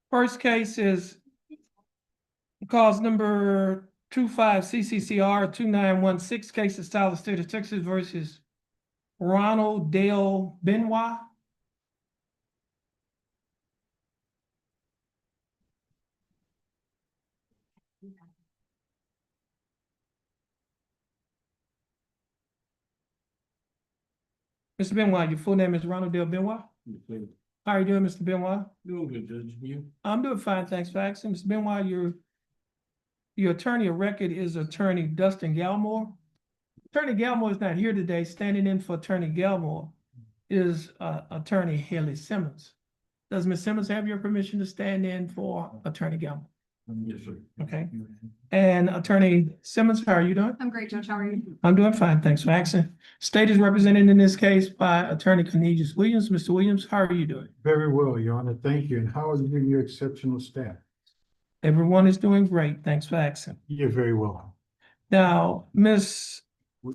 First case is cause number 25 CCCR 2916, case of style of state of Texas versus Ronald Dale Benoit. Mr. Benoit, your full name is Ronald Dale Benoit? How are you doing, Mr. Benoit? Doing good, Judge. You? I'm doing fine, thanks for asking. Mr. Benoit, your attorney of record is Attorney Dustin Galmore. Attorney Galmore is not here today. Standing in for Attorney Galmore is Attorney Haley Simmons. Does Ms. Simmons have your permission to stand in for Attorney Galmore? Yes, sir. Okay. And Attorney Simmons, how are you doing? I'm great, Judge. How are you? I'm doing fine, thanks for asking. State is represented in this case by Attorney Cornelius Williams. Mr. Williams, how are you doing? Very well, Your Honor. Thank you. And how are you and your exceptional staff? Everyone is doing great, thanks for asking. You're very welcome. Now, Ms.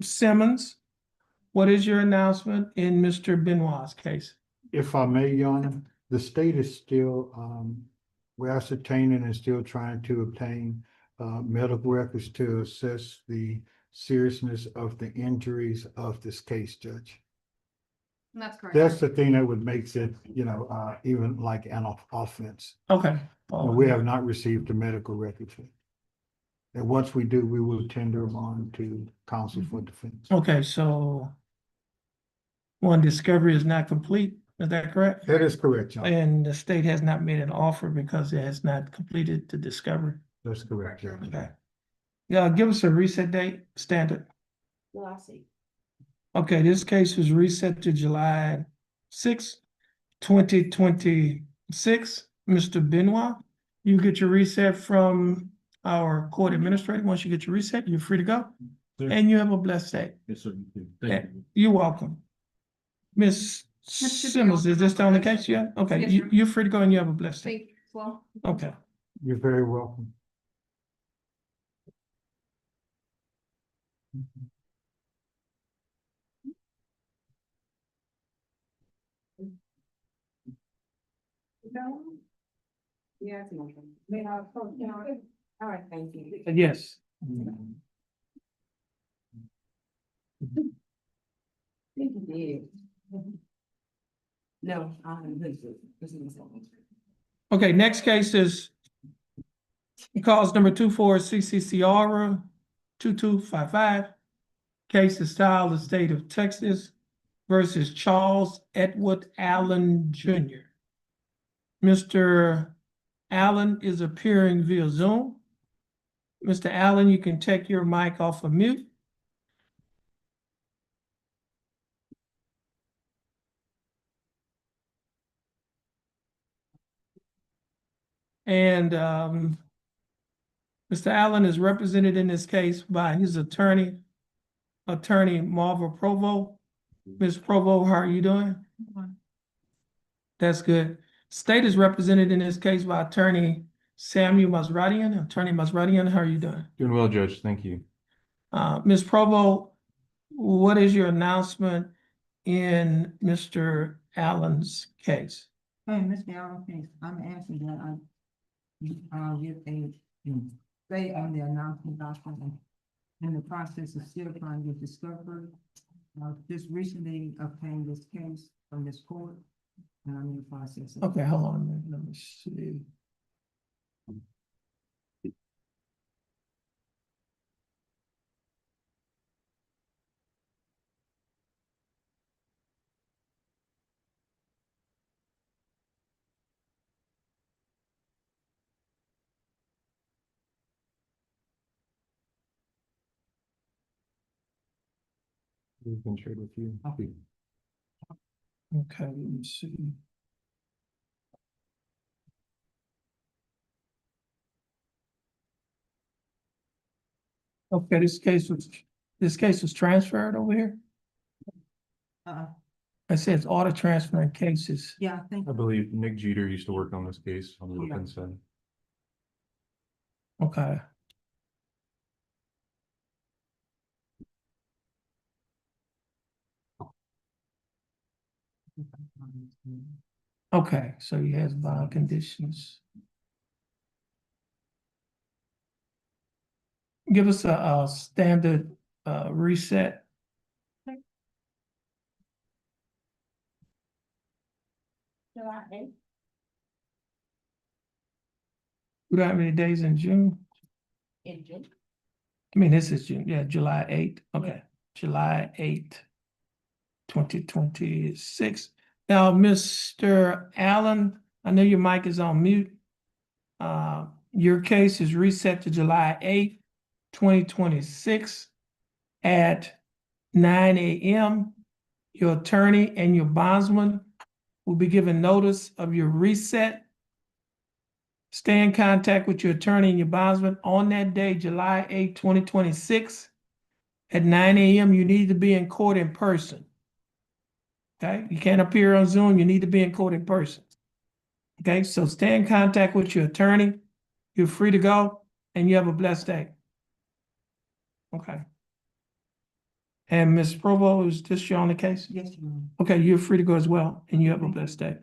Simmons, what is your announcement in Mr. Benoit's case? If I may, Your Honor, the state is still, we're ascertaining and still trying to obtain medical records to assess the seriousness of the injuries of this case, Judge. That's correct. That's the thing that would make it, even like an offense. Okay. We have not received the medical records yet. And once we do, we will tender them on to counsel for defense. Okay, so one, discovery is not complete, is that correct? That is correct, Your Honor. And the state has not made an offer because it has not completed the discovery. That's correct, Your Honor. Okay. Yeah, give us a reset date, standard. Well, I see. Okay, this case was reset to July 6th, 2026. Mr. Benoit, you get your reset from our court administrator. Once you get your reset, you're free to go. Sir. And you have a blessed day. Yes, sir. You too. Thank you. You're welcome. Miss should be Simmons, all is this for on the us. case yet? Okay, Yes, you, sir. you're free to go and you have a blessed day. Thank you. Well. Okay. You're very welcome. Yeah, it's emotional. All right, thank you. Yes. Thank you. No, this is. Okay, next case is cause number 24 CCCR 2255. Case is style the state of Texas versus Charles Edward Allen Jr. Mr. Allen is appearing via Zoom. Mr. Allen, you can take your mic off of mute. And Mr. Allen is represented in this case by his attorney, Attorney Marva Provo. Ms. Provo, how are you doing? That's good. State is represented in this case by Attorney Samuel Masradian. Attorney Masradian, how are you doing? Doing well, Judge. Thank you. Ms. Provo, what is your announcement in Mr. Allen's case? Mr. Allen, case, I'm asking that I get a say on the announcement document. In the process of still trying to get discovery. Just recently obtained this case from this court. And I'm in the process of. Okay, hold on a minute. Let me see. We've been shared with you. Okay. Okay, let me see. Okay, this case was transferred over here? It says order transferring cases. Yeah, I think, I believe Nick Jeter used to work on this case on the Yeah. defense side. Okay. Okay, so he has bond conditions. Give us a standard reset. July 8th. We don't have any days in June. In June. I mean, this is June, yeah, July 8th. Okay, July 8th, 2026. Now, Mr. Allen, I know your mic is on mute. Your case is reset to July 8th, 2026 at 9 a.m. Your attorney and your bondsman will be given notice of your reset. Stay in contact with your attorney and your bondsman on that day, July 8th, 2026 at 9 a.m. You need to be in court in person. Okay, you can't appear on Zoom. You need to be in court in person. Okay, so stay in contact with your attorney. You're free to go, and you have a blessed day. Okay. And Ms. Provo, is this your only case? yes, Your Honor. Okay, you're free to go as well, and you have a blessed day.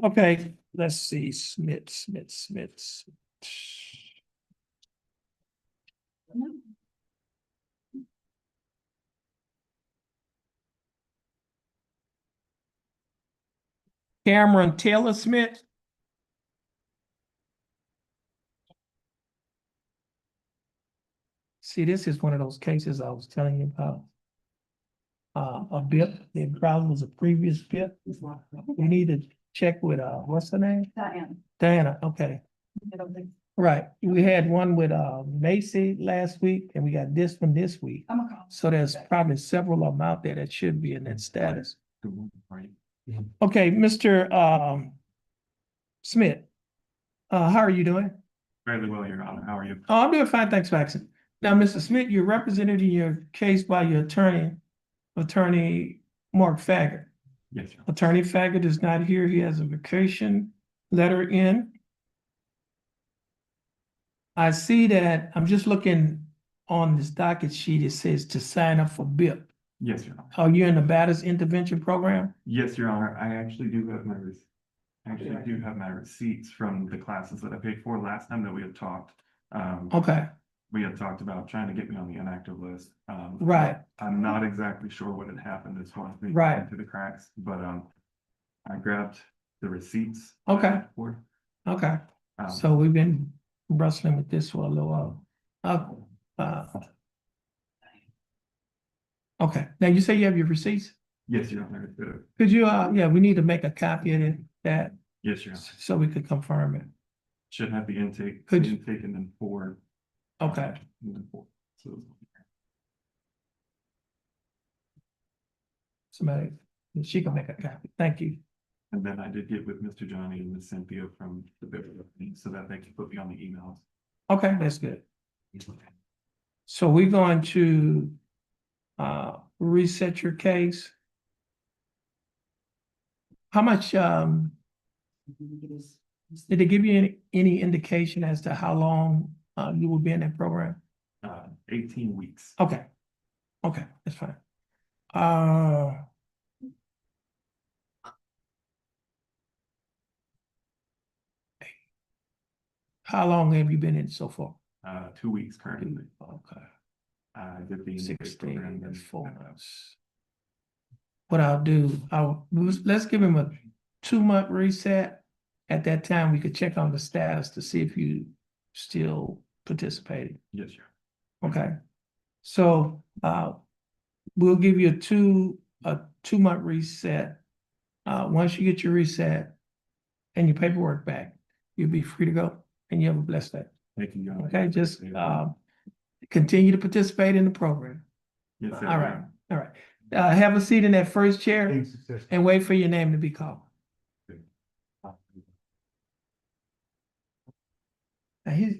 Okay, let's see, Smith. Cameron Taylor Smith. See, this is one of those cases I was telling you about. A bit, the problem was a previous bit. We need to check with, what's her name? Diane. Diana, okay. Right, we had one with, Macy last week, and we got this one this week. I'm a call. So there's probably several of them out there that should be in that status. Right. Okay, Mr. Smith, how are you doing? Fairly well, Your Honor. How are you? Oh, I'm doing fine, thanks for asking. Now, Mr. Smith, you're represented in your case by your attorney Mark Faggett. Yes, Your Honor. Attorney Faggett is not here. He has a vacation letter in. I see that, I'm just looking on this docket sheet, it says to sign up for BIP. Yes, Your Honor. Are you in the Batters Intervention Program? Yes, Your Honor. I actually do have my receipts from the classes that I paid for last time that we had talked. Okay, We had talked about trying to get me on the inactive list. right, I'm not exactly sure what had happened as far as me Right. falling through the cracks, but I grabbed the receipts. Okay. For, okay. um, So we've been wrestling with this for a little while. Okay, now you say you have your receipts? yes, Your Honor. Could you, yeah, we need to make a copy of that Yes, Your Honor. so we could confirm it. Should have the intake, Could you- and then four. Okay, And then four. So, somebody, she can make a copy. Thank you. and then I did get with Mr. Johnny and Miss Cynthia from the Beverly so that they could put me on the emails. Okay, that's good. So we're going to reset your case. How much, did they give you any indication as to how long you will be in that program? 18 weeks. Okay, okay, that's fine. How long have you been in so far? 2 weeks currently. Okay, I did the intake 16, program that's and- 4 months. What I'll do, let's give him a 2-month reset. At that time, we could check on the status to see if you still participating. Yes, sir. Okay, so we'll give you a 2-month reset. Once you get your reset and your paperwork back, you'll be free to go and you have a blessed day. Thank you, Your Honor. Okay, just continue to participate in the program. Yes, sir. All right, all right. Have a seat in that first chair Thanks, Assistant. and wait for your name to be called. Now he's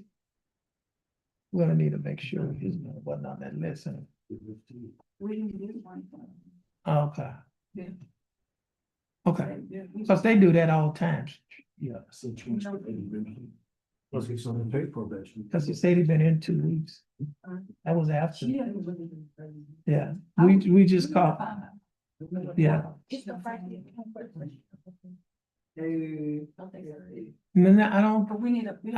gonna need to make sure his name wasn't on that list. We didn't do one. Okay, Yeah. okay, because they do that all the time. Yeah. Plus he's on the pay probation. Because he said he'd been in 2 weeks. That was after. She Yeah, we just called. Yeah. No, I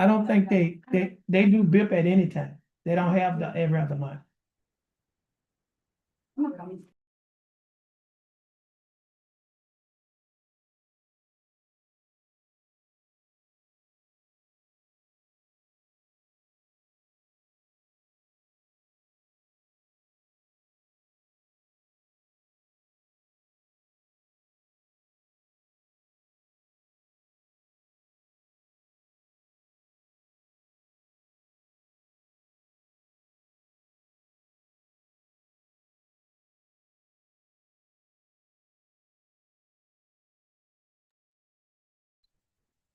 don't think they do BIP at any time. They don't have the every other month.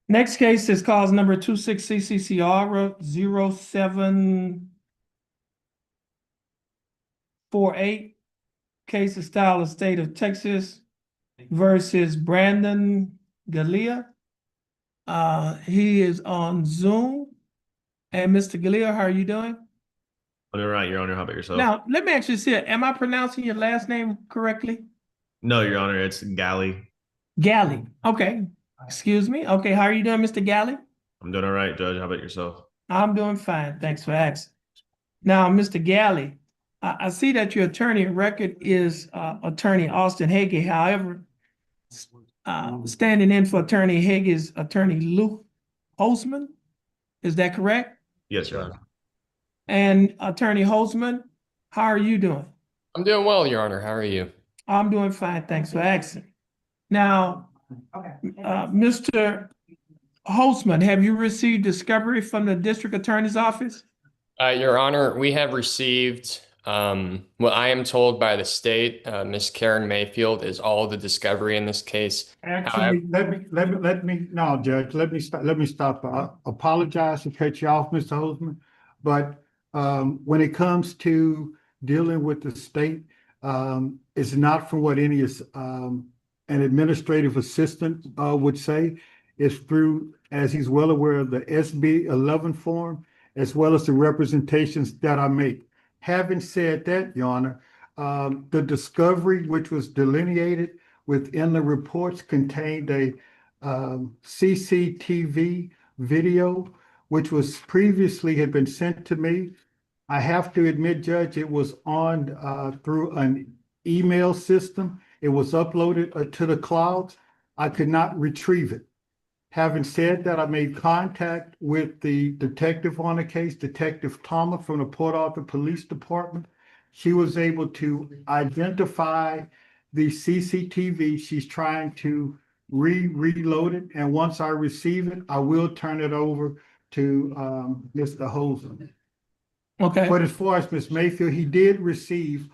Next case is cause number 26 CCCR 0748. Case of style of state of Texas versus Brandon Galea. He is on Zoom. And Mr. Galea, how are you doing? I'm doing right, Your Honor. How about yourself? Now, let me actually see it. Am I pronouncing your last name correctly? No, Your Honor. It's Galley. Galley. Okay. Excuse me. Okay. How are you doing, Mr. Galley? I'm doing all right, Judge. How about yourself? I'm doing fine. Thanks for asking. Now, Mr. Galley, I see that your attorney of record is Attorney Austin Hagee. However, standing in for Attorney Hagee is Attorney Luke Holzman. Is that correct? Yes, Your Honor. And Attorney Holzman, how are you doing? I'm doing well, Your Honor. How are you? I'm doing fine. Thanks for asking. Now, Mr. Holzman, have you received discovery from the district attorney's office? Your Honor, we have received what I am told by the state. Miss Karen Mayfield is all the discovery in this case. Actually, no, Judge, let me stop. I apologize to cut you off, Mr. Holzman. But when it comes to dealing with the state, it's not from what any an administrative assistant would say. It's through, as he's well aware of, the SB 11 form, as well as the representations that I make. Having said that, Your Honor, the discovery which was delineated within the reports contained a CCTV video, which was previously had been sent to me. I have to admit, Judge, it was on through an email system. It was uploaded to the cloud. I could not retrieve it. Having said that, I made contact with the detective on the case, Detective Thomas from the Port Arthur Police Department. She was able to identify the CCTV. She's trying to reload it. And once I receive it, I will turn it over to Mr. Holzman. Okay. But as far as Ms. Mayfield, he did receive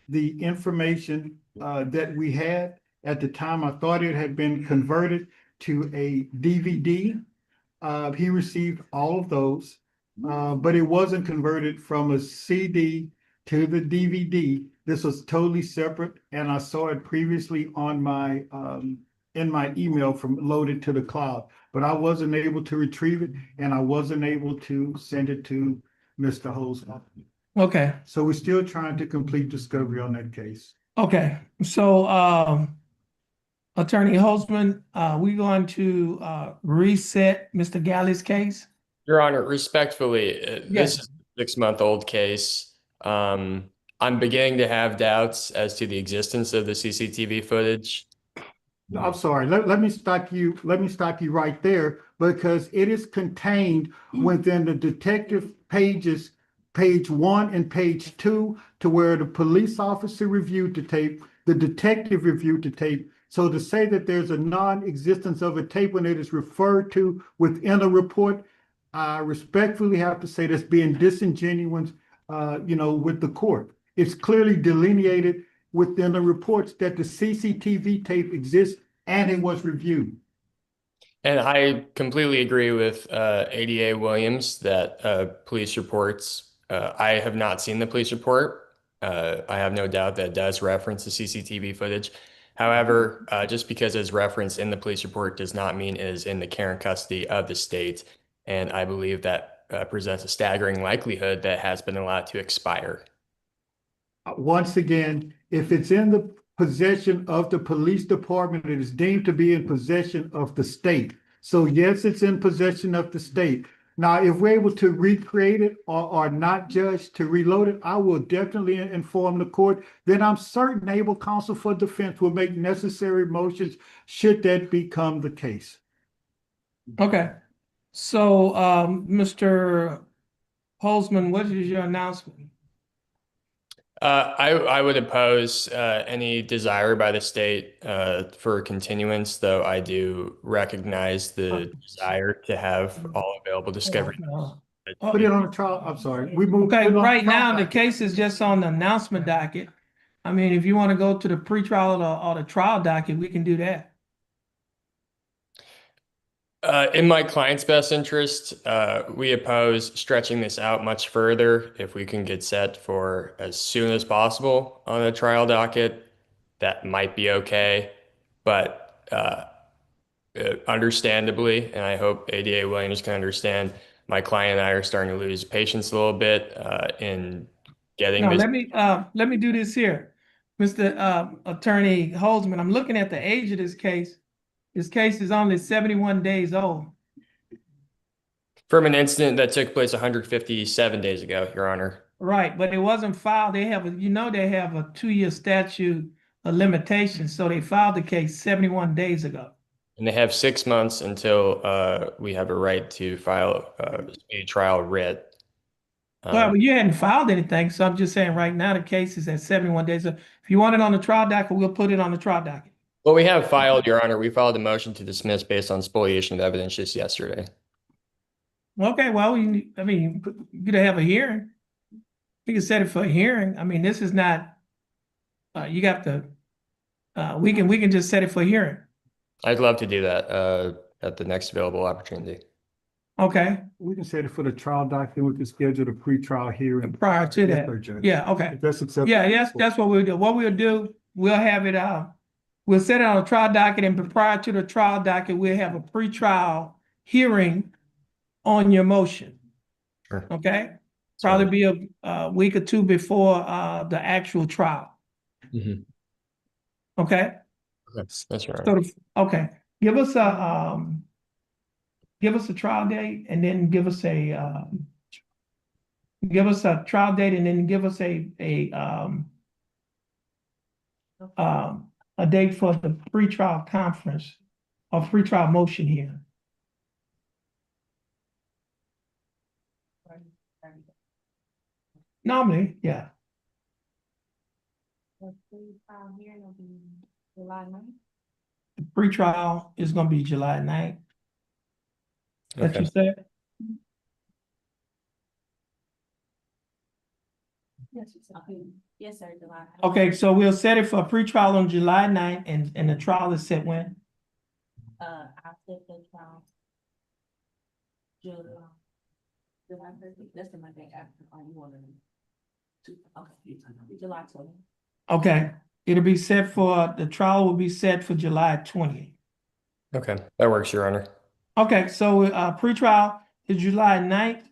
the information that we had at the time. I thought it had been converted to a DVD. He received all of those, but it wasn't converted from a CD to the DVD. This was totally separate, and I saw it previously on my in my email from loaded to the cloud, but I wasn't able to retrieve it, and I wasn't able to send it to Mr. Holzman. Okay. So we're still trying to complete discovery on that case. Okay. So, Attorney Holzman, we're going to reset Mr. Galley's case. Your Honor, respectfully, Yes. this is a 6-month-old case. I'm beginning to have doubts as to the existence of the CCTV footage. I'm sorry, let me stop you right there, because it is contained within the detective pages, page 1 and page 2, to where the police officer reviewed the tape, the detective reviewed the tape, So to say that there's a non-existence of a tape when it is referred to within a report, I respectfully have to say that's being disingenuous, with the court. It's clearly delineated within the reports that the CCTV tape exists and it was reviewed. And I completely agree with ADA Williams that police reports, I have not seen the police report. I have no doubt that it does reference the CCTV footage. However, just because it's referenced in the police report does not mean it is in the care and custody of the state. And I believe that presents a staggering likelihood that it has been allowed to expire. Once again, if it's in the possession of the police department, it is deemed to be in possession of the state. So yes, it's in possession of the state. Now, if we're able to recreate it or not, judge, to reload it, I will definitely inform the court. Then I'm certain able counsel for defense will make necessary motions should that become the case. Okay. So, Mr. Holzman, what is your announcement? I would oppose any desire by the state for continuance, though I do recognize the desire to have all available discovery. Put it on the trial. I'm sorry. We moved. Okay, put it on right trial now, the docket. case is just on the announcement docket. I mean, if you want to go to the pretrial or the trial docket, we can do that. In my client's best interest, we oppose stretching this out much further. If we can get set for as soon as possible on a trial docket, that might be okay. But understandably, and I hope ADA Williams can understand, my client and I are starting to lose patience a little bit in getting No, this. let me do this here. Mr. Attorney Holzman, I'm looking at the age of this case. This case is only 71 days old. From an incident that took place 157 days ago, Your Honor. Right, but it wasn't filed. They have they have a 2-year statute of limitations, so they filed the case 71 days ago. And they have 6 months until we have a right to file a trial writ. Well, you hadn't filed anything, so I'm just saying right now the case is at 71 days. So if you want it on the trial docket, we'll put it on the trial docket. Well, we have filed, Your Honor. We filed a motion to dismiss based on spoliation of evidence just yesterday. Okay, well, you could have a hearing. We can set it for a hearing. I mean, this is not, you got to, we can just set it for a hearing. I'd love to do that at the next available opportunity. Okay, We can set it for the trial docket. We can schedule a pretrial hearing. prior to Yes, that. sir, Judge. Yeah, okay. If that's acceptable. Yeah, yes, that's what we'll do. What we'll do, we'll have it, we'll set it on a trial docket, and prior to the trial docket, we'll have a pretrial hearing on your motion. Sure. Okay? Probably be a week or two before the actual trial. Mhm. Okay? That's Your Honor. So, okay, give us a trial date and then give us a trial date and then give us a date for the pretrial conference or pretrial motion here. Normally, yeah. The pre-trial hearing will be July 9th. The pretrial is gonna be July 9th. That Okay. you said? Yes, sir, July. Okay, so we'll set it for a pretrial on July 9th and the trial is set when? I'll set the trial. July 30th, that's the Monday after, you want to. Okay, July 20th. Okay, it'll be set for, the trial will be set for July 20th. Okay, that works, Your Honor. Okay, so pretrial is July 9th.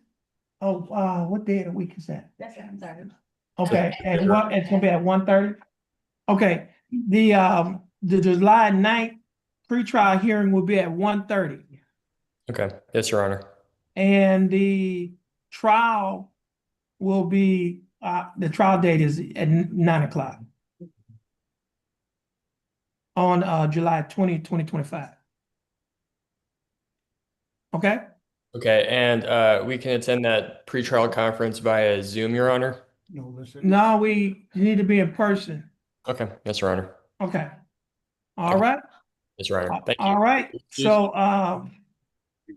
Oh, what day of the week is that? That's it, I'm sorry. Okay, and what, it's gonna be at 1:30? Okay, the July 9th pretrial hearing will be at 1:30. Okay, yes, Your Honor. And the trial will be, the trial date is at 9 o'clock. On July 20th, 2025. Okay? Okay, and we can attend that pretrial conference via Zoom, Your Honor? No, listen. No, we need to be in person. Okay, yes, Your Honor. Okay. All right, Yes, Your Honor. Thank you. all right. So,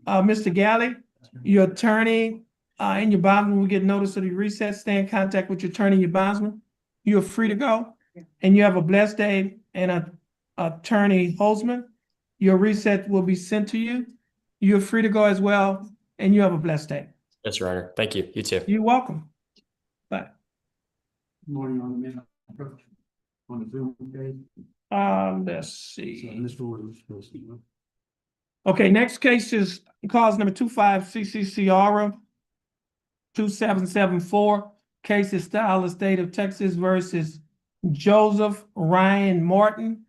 Mr. Galley, your attorney, and your bondsman will get notice of the recess. Stay in contact with your attorney and your bondsman. You're free to go. And you have a blessed day. And attorney Holzman, your reset will be sent to you. You're free to go as well. And you have a blessed day. Yes, Your Honor. Thank you. You too. You're welcome. Bye. Morning on the main approach. On the Zoom, okay? Let's So see. Mr. Williams, supposed to, Okay, next case is cause number 25 CCCR 2774. Case is style of state of Texas versus Joseph Ryan Martin.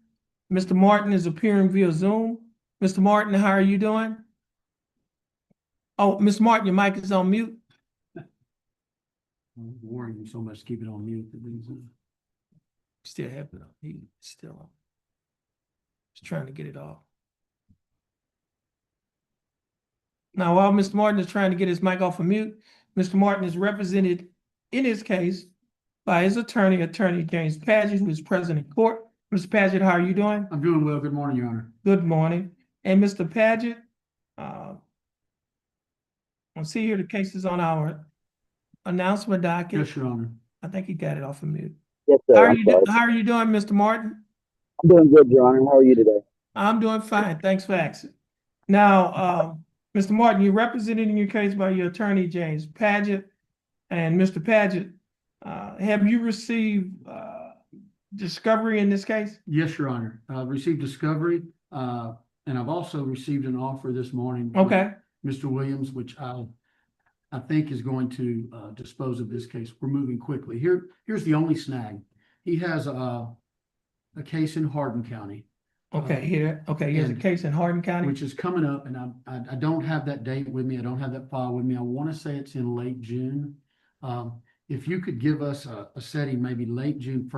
Mr. Martin is appearing via Zoom. Mr. Martin, how are you doing? Oh, Ms. Martin, your mic is on mute. I'm warning you so much, keep it on mute. Still have it on. He still on. Just trying to get it off. Now, while Mr. Martin is trying to get his mic off of mute, Mr. Martin is represented in his case by his attorney, Attorney James Padgett, who is present in court. Mr. Padgett, how are you doing? I'm doing well. Good morning, Your Honor. Good morning. And Mr. Padgett, I see here the case is on our announcement docket. Yes, Your Honor. I think he got it off of mute. Yes, sir. How are I'm you, sorry. how are you doing, Mr. Martin? I'm doing good, Your Honor. How are you today? I'm doing fine. Thanks for asking. Now, Mr. Martin, you're represented in your case by your attorney, James Padgett. And Mr. Padgett, have you received discovery in this case? Yes, Your Honor. I've received discovery, and I've also received an offer this morning. from Okay, Mr. Williams, which I think is going to dispose of this case. We're moving quickly. Here's the only snag. He has a case in Hardin County, okay, here, okay, here's a and- case in Hardin County. which is coming up, and I don't have that date with me. I don't have that file with me. I want to say it's in late June. If you could give us a setting, maybe late June,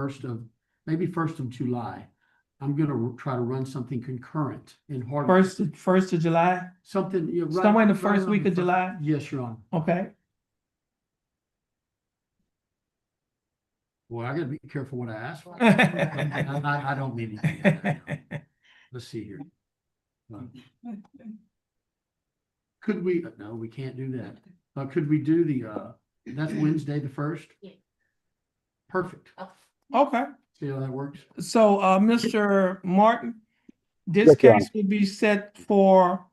maybe 1st of July. I'm gonna try to run something concurrent in Hardin. First of July? Something, yeah, right. Somewhere in the right first around week the of fir- July? Yes, Your Honor. Okay. Boy, I gotta be careful what I ask for. I don't need anything. Let's see here. Could we, no, we can't do that. Could we do that's Wednesday, the 1st? Yeah. Perfect. Okay, See how that works? so, Mr. Martin, this Yes, Your Honor. case will be set for,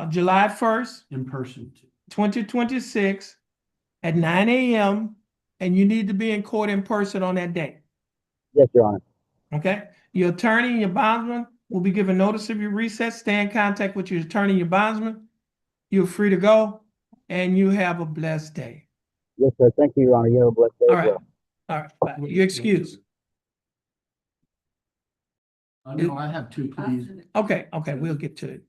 July 1st, In person. 2026 at 9 a.m. and you need to be in court in person on that day, Yes, Your Honor. okay? Your attorney and your bondsman will be given notice of your recess. Stay in contact with your attorney and your bondsman. You're free to go and you have a blessed day. Yes, sir. Thank you, Your Honor. You have a blessed day All as right, well. all right, bye. You're excused. No, I have two, please. Okay, okay, we'll get to it.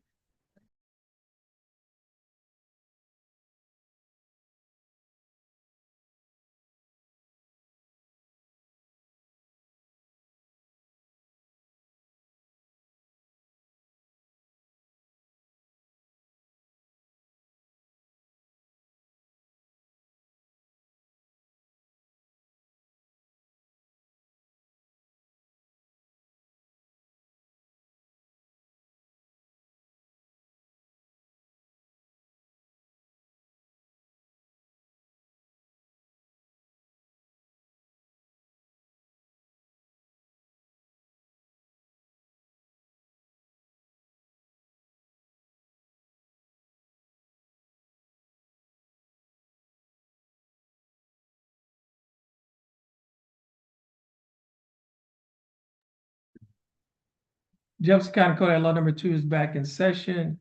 Jefferson County Court at Law number 2 is back in session.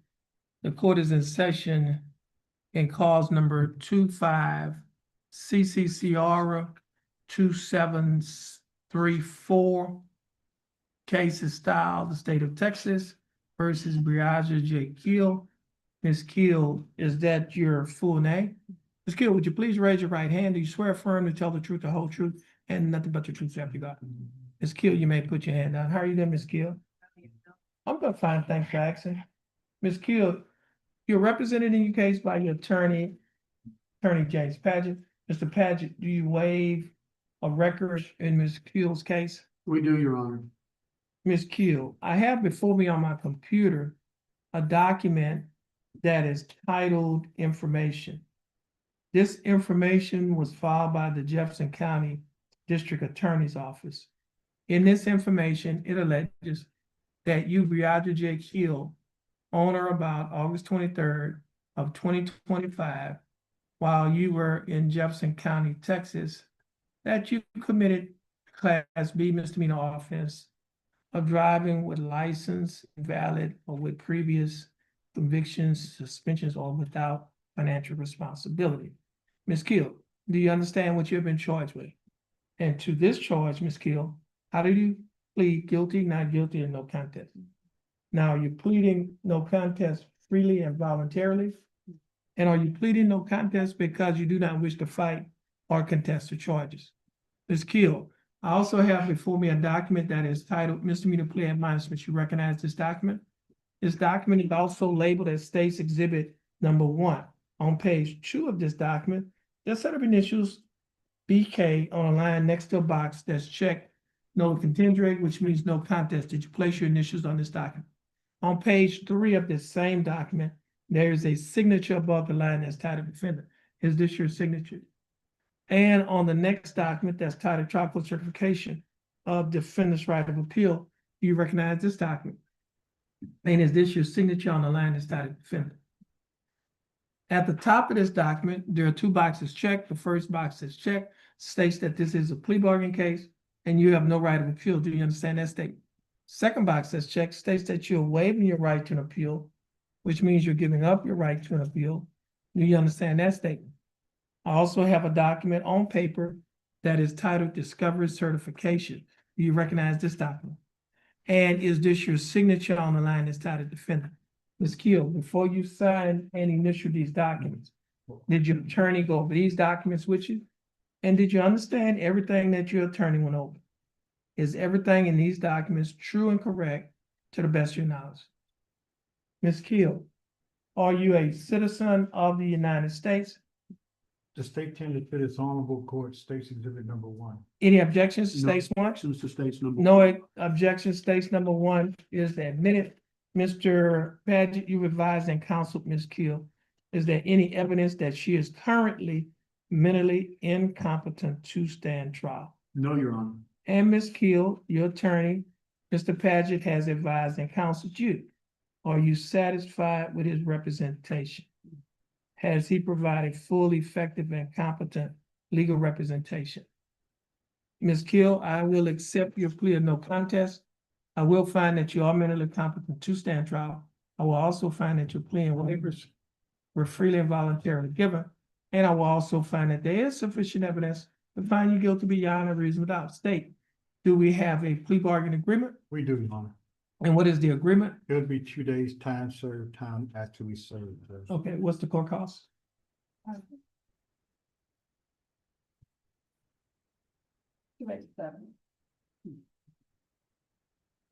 The court is in session in cause number 25 CCCR 2734. Case is styled the state of Texas versus Briaja J. Keel. Ms. Keel, is that your full name? Ms. Keel, would you please raise your right hand? Do you swear affirm to tell the truth, the whole truth, and nothing but the truth, so help you God? Ms. Keel, you may put your hand down. How are you doing, Ms. Keel? I'm doing fine, thanks for asking. Ms. Keel, you're represented in your case by your attorney, Attorney James Padgett. Mr. Padgett, do you waive a record in Ms. Keel's case? We do, Your Honor. Ms. Keel, I have before me on my computer a document that is titled information. This information was filed by the Jefferson County District Attorney's Office. In this information, it alleges that you, Brianna J. Keel, on or about August 23rd of 2025, while you were in Jefferson County, Texas, that you committed Class B misdemeanor offense of driving with license invalid or with previous convictions, suspensions, or without financial responsibility. Ms. Keel, do you understand what you have been charged with? And to this charge, Ms. Keel, how did you plead guilty, not guilty, and no contest? Now, you're pleading no contest freely and voluntarily? And are you pleading no contest because you do not wish to fight or contest the charges? Ms. Keel, I also have before me a document that is titled Misdemeanor Plea Admonishment. You recognize this document? This document is also labeled as State's Exhibit Number 1. On page 2 of this document, there's a set of initials BK on a line next to a box that's checked no contendere, which means no contest. Did you place your initials on this document? On page 3 of this same document, there is a signature above the line that's titled Defendant. Is this your signature? And on the next document that's titled Trial Court Certification of Defendant's Right of Appeal, do you recognize this document? And is this your signature on the line that's titled Defendant? At the top of this document, there are 2 boxes checked. The first box that's checked states that this is a plea bargain case and you have no right of appeal. Do you understand that statement? Second box that's checked states that you're waiving your right to an appeal, which means you're giving up your right to an appeal. Do you understand that statement? I also have a document on paper that is titled Discovery Certification. Do you recognize this document? And is this your signature on the line that's titled Defendant? Ms. Keel, before you sign and initial these documents, did your attorney go over these documents with you? And did you understand everything that your attorney went over? Is everything in these documents true and correct to the best of your knowledge? Ms. Keel, are you a citizen of the United States? The state tended to this honorable court, State's Exhibit Number 1. Any objections to No States 1? Since the state's number. No objections. States number 1 is admitted. Mr. Paget, you advised and counseled Ms. Keel. Is there any evidence that she is currently mentally incompetent to stand trial? No, Your Honor. And Ms. Keel, your attorney, Mr. Paget, has advised and counseled you. Are you satisfied with his representation? Has he provided full, effective, and competent legal representation? Ms. Keel, I will accept your plea of no contest. I will find that you are mentally competent to stand trial. I will also find that your plea and waivers were freely and voluntarily given. And I will also find that there is sufficient evidence to find you guilty beyond a reasonable doubt. State, do we have a plea bargain agreement? We do, Your Honor. And what is the agreement? It would be 2 days time served, time actually served. Okay, what's the court cost?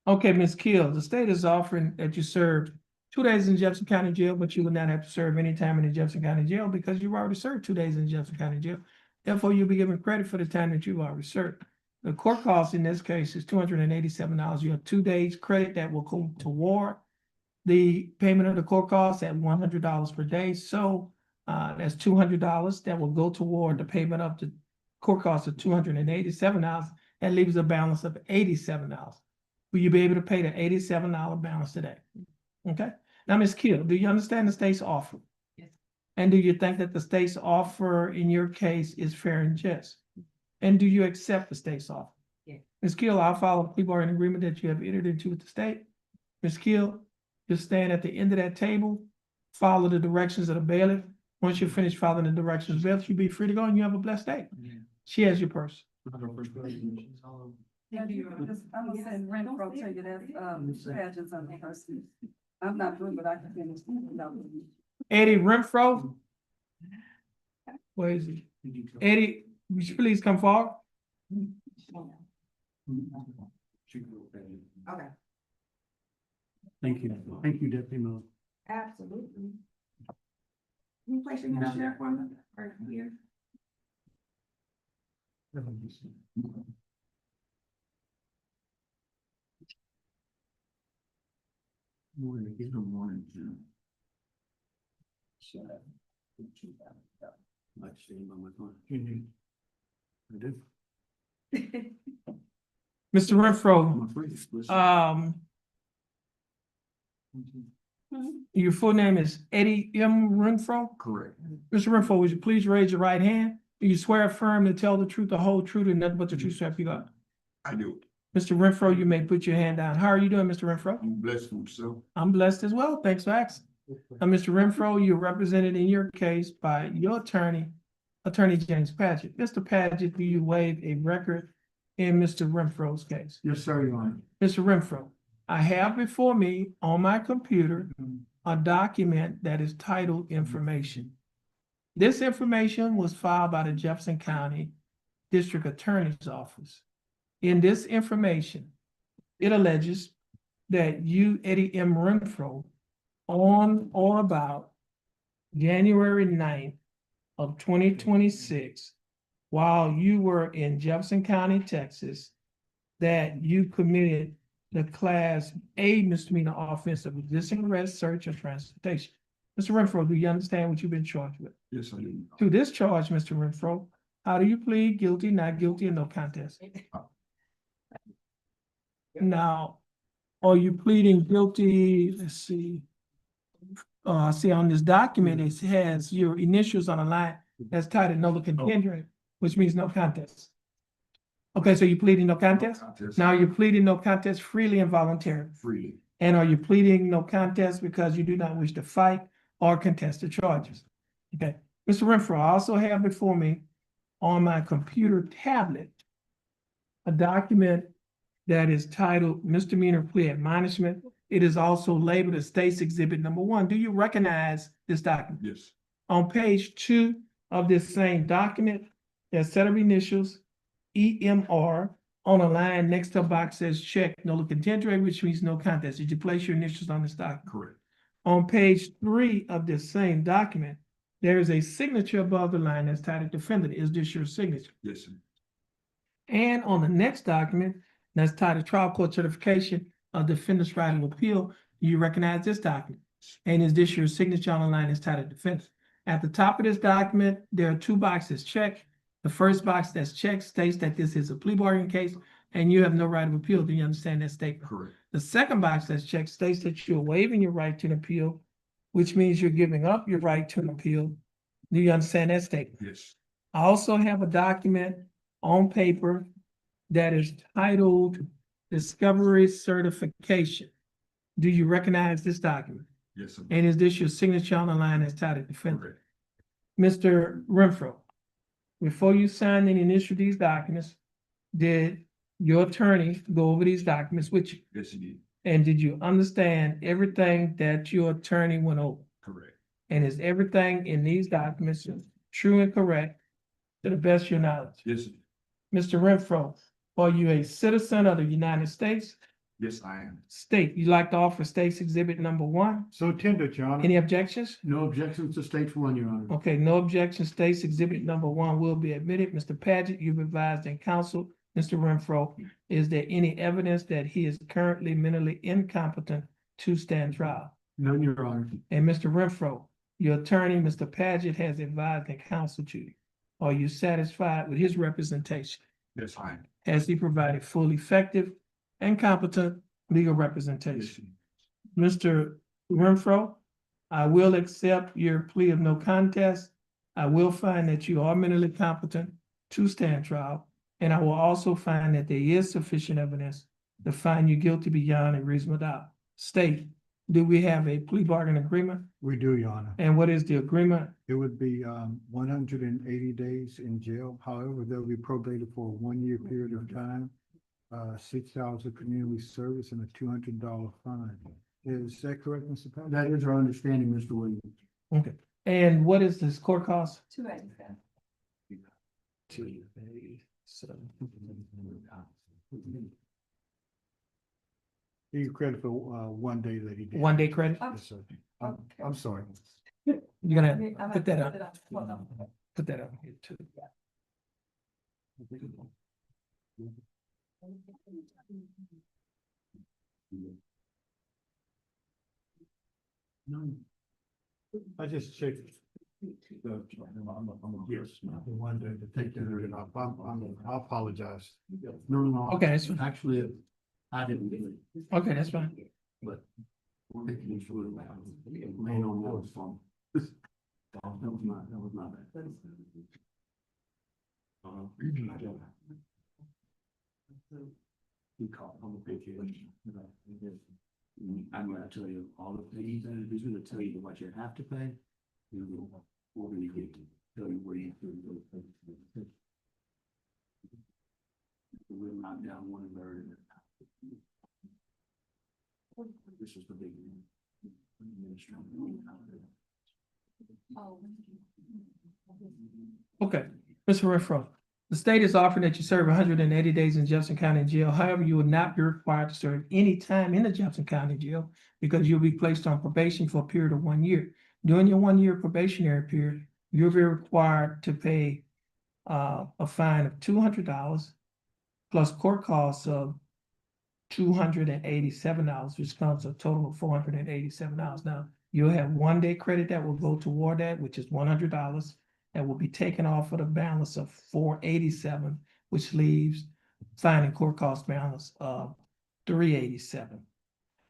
Okay, Ms. Keel, the state is offering that you serve 2 days in Jefferson County Jail, but you will not have to serve any time in the Jefferson County Jail because you've already served 2 days in Jefferson County Jail. Therefore, you'll be given credit for the time that you've already served. The court cost in this case is $287. You have 2 days credit that will go toward the payment of the court costs at $100 per day. So that's $200 that will go toward the payment of the court cost of $287. That leaves a balance of $87. Will you be able to pay the $87 balance today? Okay. Now, Ms. Keel, do you understand the state's offer? Yes. And do you think that the state's offer in your case is fair and just? And do you accept the state's offer? Yes. Ms. Keel, I'll follow the plea bargain agreement that you have entered into with the state. Ms. Keel, just stand at the end of that table, follow the directions of the bailiff. Once you finish following the directions of the bailiff, you'll be free to go and you have a blessed day. She has your purse. Yeah, I'm gonna send Renfro to you, that's, Pageant's on the person. I'm not doing, but I can finish. Eddie Renfro. Where is he? Eddie, would you please come forward? Okay, Thank you. Thank you, Deputy Miller. absolutely. Can you place your hand there for me, right here? We're gonna get them one in June. Like staying by my phone. I do. Mr. Renfro, I'm afraid it's listening. your full name is Eddie M. Renfro? Correct. Mr. Renfro, would you please raise your right hand? Do you swear affirm to tell the truth, the whole truth, and nothing but the truth, so help you God? I do. Mr. Renfro, you may put your hand down. How are you doing, Mr. Renfro? I'm blessed with myself. I'm blessed as well. Thanks for asking. Now, Mr. Renfro, you're represented in your case by your attorney, Attorney James Paget. Mr. Paget, do you waive a record in Mr. Renfro's case? Yes, sir, Your Honor. Mr. Renfro, I have before me on my computer a document that is titled information. This information was filed by the Jefferson County District Attorney's Office. In this information, it alleges that you, Eddie M. Renfro, on or about January 9th of 2026, while you were in Jefferson County, Texas, that you committed the Class A misdemeanor offense of resisting arrest, search, or transportation. Mr. Renfro, do you understand what you've been charged with? Yes, I do. To this charge, Mr. Renfro, how do you plead guilty, not guilty, or no contest? Now, are you pleading guilty? Let's see. I see on this document, it has your initials on a line that's titled no contendere, which means no contest. Okay, so you're pleading no contest? Contest. Now you're pleading no contest freely and voluntarily. Freely. And are you pleading no contest because you do not wish to fight or contest the charges? Okay, Mr. Renfro, I also have before me on my computer tablet a document that is titled misdemeanor plea admonishment. It is also labeled as State's Exhibit Number 1. Do you recognize this document? Yes. On page 2 of this same document, there's a set of initials, EMR, on a line next to a box says check, no contendere, which means no contest. Did you place your initials on this document? Correct. On page 3 of this same document, there is a signature above the line that's titled defendant. Is this your signature? Yes, sir. And on the next document, that's titled trial court certification of defendant's right of appeal, do you recognize this document? And is this your signature on the line that's titled defendant? At the top of this document, there are 2 boxes checked. The first box that's checked states that this is a plea bargain case and you have no right of appeal. Do you understand that statement? Correct. The second box that's checked states that you're waiving your right to an appeal, which means you're giving up your right to an appeal. Do you understand that statement? Yes. I also have a document on paper that is titled Discovery Certification. Do you recognize this document? Yes, sir. And is this your signature on the line that's titled defendant? Correct. Mr. Renfro, before you signed and initialed these documents, did your attorney go over these documents with you? Yes, he did. And did you understand everything that your attorney went over? Correct. And is everything in these documents true and correct to the best of your knowledge? Yes, sir. Mr. Renfro, are you a citizen of the United States? Yes, I am. State, you'd like to offer State's Exhibit Number 1? So tendered, Your Honor. Any objections? No objections to stage 1, Your Honor. Okay, no objection. State's Exhibit Number 1 will be admitted. Mr. Paget, you've advised in counsel. Mr. Renfro, is there any evidence that he is currently mentally incompetent to stand trial? None, Your Honor. And Mr. Renfro, your attorney, Mr. Paget, has advised and counseled you. Are you satisfied with his representation? Yes, I am. Has he provided full, effective, and competent legal representation? Mr. Renfro, I will accept your plea of no contest. I will find that you are mentally competent to stand trial. And I will also find that there is sufficient evidence to find you guilty beyond a reasonable doubt. State, do we have a plea bargain agreement? We do, Your Honor. And what is the agreement? It would be 180 days in jail. However, they'll be probated for a 1-year period of time, 6 hours of community service and a $200 fine. Is that correct, Mr. Pat? That is our understanding, Mr. Williams. Okay. And what is this court cost? 287. He credit for 1 day that he did. 1 day credit? Yes, sir. I'm sorry. You're gonna put that up. Hold on. Put that up here too. I just checked. The one to take that off. I apologize. No. Okay, that's fine. Actually, I didn't do it, Okay, that's fine. but. we're making sure that man on that was fun. That was not bad. He called on the vacation. I'm gonna tell you all the things that he's gonna tell you what you have to pay. We're gonna get to tell you where you can go. We'll knock down 1/3 of it. This is the big one. Oh. Okay, Mr. Renfro, the state is offering that you serve 180 days in Jefferson County Jail. However, you will not be required to serve any time in the Jefferson County Jail because you'll be placed on probation for a period of 1 year. During your 1 year probationary period, you'll be required to pay a fine of $200 plus court costs of $287, which comes a total of $487. Now, you'll have 1 day credit that will go toward that, which is $100. That will be taken off of the balance of $487, which leaves fine and court cost balance of $387.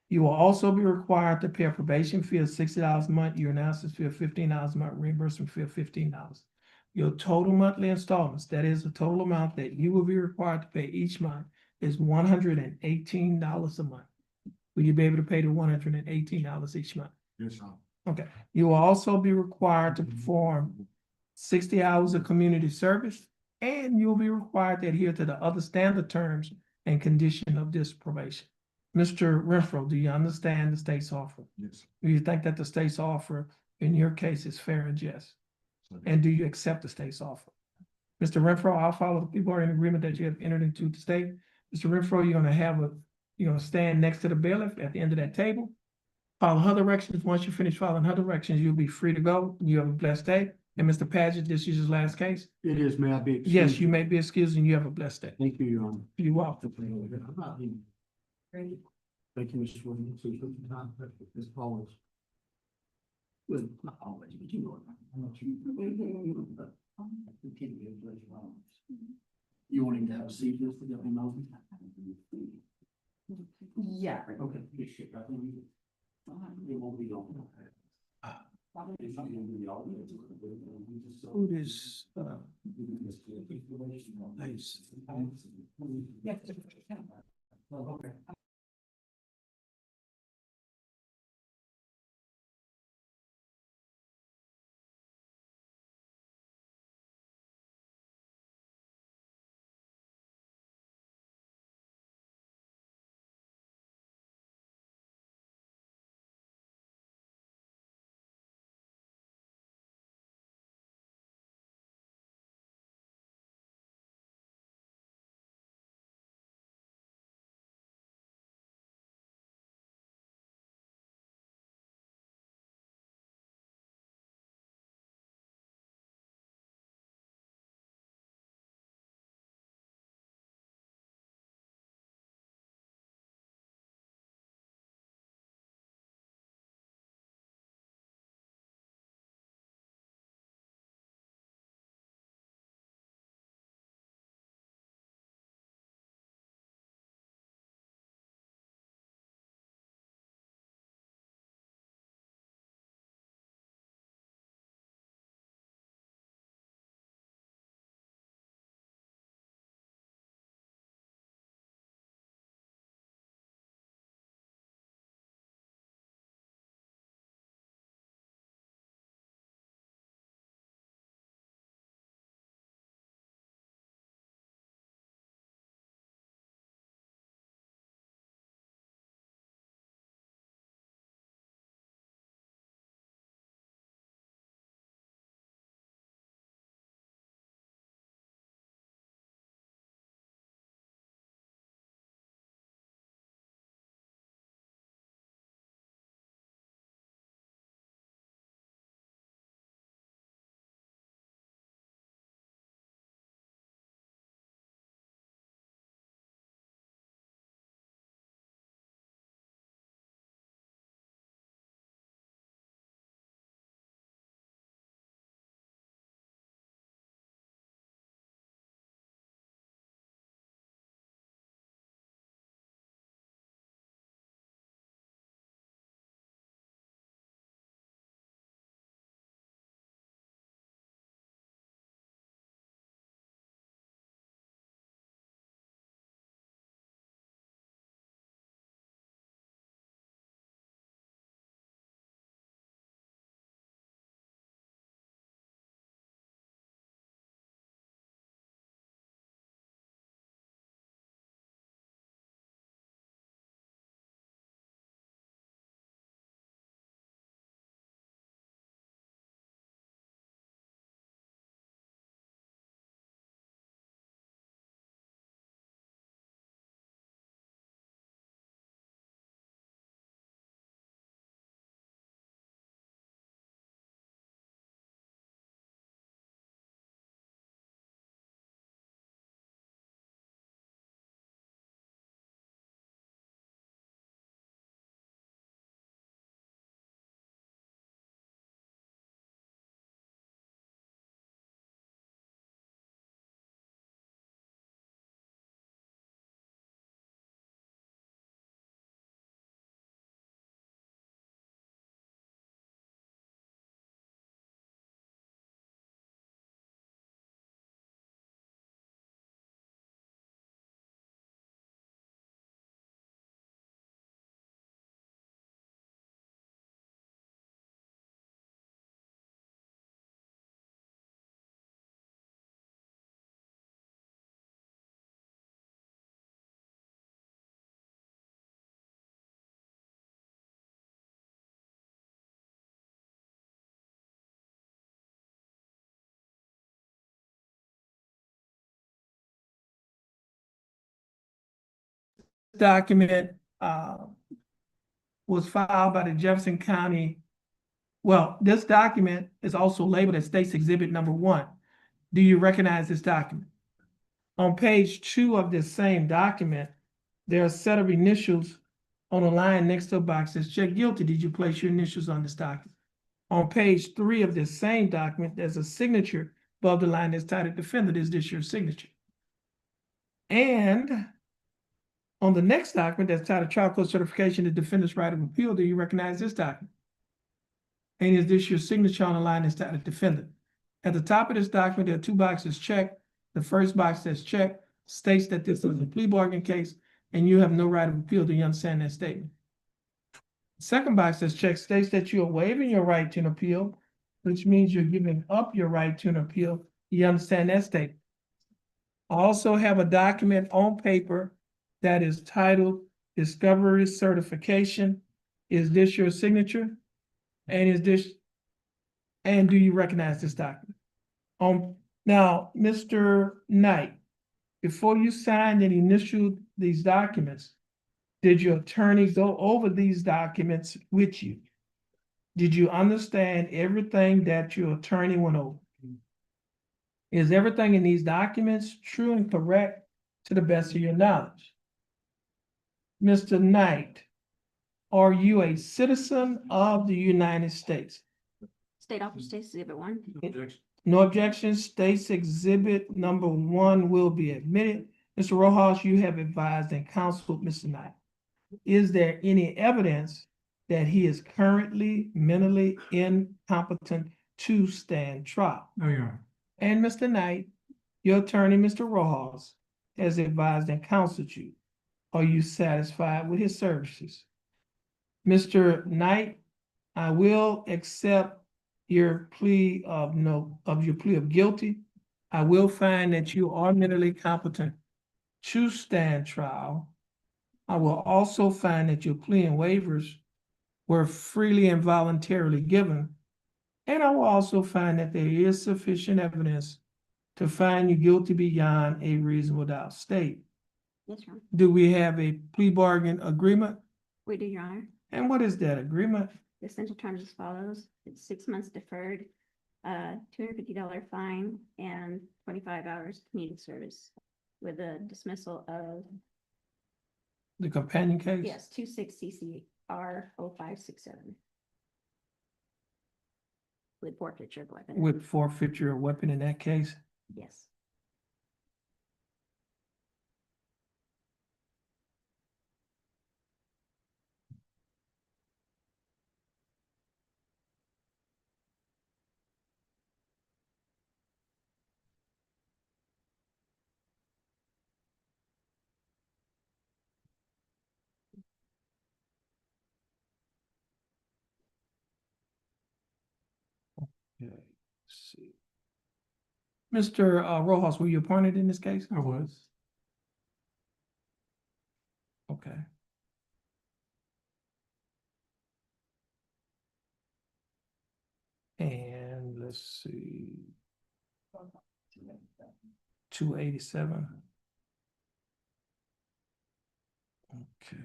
You will also be required to pay a probation fee of $60 a month, your analysis fee of $15 a month, reimbursement fee of $15. Your total monthly installments, that is the total amount that you will be required to pay each month, is $118 a month. Will you be able to pay the $118 each month? Yes, sir. Okay, you will also be required to perform 60 hours of community service, and you'll be required to adhere to the other standard terms and condition of this probation. Mr. Renfro, do you understand the state's offer? Yes. Do you think that the state's offer in your case is fair and just? And do you accept the state's offer? Mr. Renfro, I'll follow the people who are in agreement that you have entered into the state. Mr. Renfro, you're gonna stand next to the bailiff at the end of that table. Follow her directions. Once you finish following her directions, you'll be free to go. You have a blessed day. And Mr. Paget, this is his last case. It is, may I be excused? Yes, you may be excused and you have a blessed day. Thank you, Your Honor. You're welcome. I'm not leaving. Thank you, Mr. Williams. So you took the time, Ms. Paulins. Well, not always, but you know. You want him to have a seat, Mr. Deputy Mosley? Yeah. Okay. Good shit, I think we- It won't be long. Food is, nice. document, was filed by the Jefferson County. Well, this document is also labeled as State's Exhibit Number 1. Do you recognize this document? On page 2 of this same document, there are a set of initials on a line next to a box that says check guilty. Did you place your initials on this document? On page 3 of this same document, there's a signature above the line that's titled defendant. Is this your signature? And on the next document that's titled trial court certification, the defendant's right of appeal, do you recognize this document? And is this your signature on the line that's titled defendant? At the top of this document, there are 2 boxes checked. The first box that's checked states that this is a plea bargain case and you have no right of appeal. Do you understand that statement? The second box that's checked states that you are waiving your right to an appeal, which means you're giving up your right to an appeal. You understand that statement? I also have a document on paper that is titled Discovery Certification. Is this your signature? And do you recognize this document? Now, Mr. Knight, before you signed and initialed these documents, did your attorney go over these documents with you? Did you understand everything that your attorney went over? Is everything in these documents true and correct to the best of your knowledge? Mr. Knight, are you a citizen of the United States? State Office State's Exhibit 1. No objection. State's Exhibit Number 1 will be admitted. Mr. Rojas, you have advised and counseled Mr. Knight. Is there any evidence that he is currently mentally incompetent to stand trial? No, Your Honor. And Mr. Knight, your attorney, Mr. Rojas, has advised and counseled you. Are you satisfied with his services? Mr. Knight, I will accept your plea of guilty. I will find that you are mentally competent to stand trial. I will also find that your plea and waivers were freely and voluntarily given. And I will also find that there is sufficient evidence to find you guilty beyond a reasonable doubt. State, Yes, Your Honor. do we have a plea bargain agreement? We do, Your Honor. And what is that agreement? The essential terms as follows. It's 6 months deferred, $250 fine, and 25 hours community service with a dismissal of, The companion case? yes, 26 CCR 0567. With forfeiture of weapon. With forfeiture of weapon in that case? Yes. Okay, let's see. Mr. Rojas, were you appointed in this case? I was. Okay. And let's see. 287. Okay.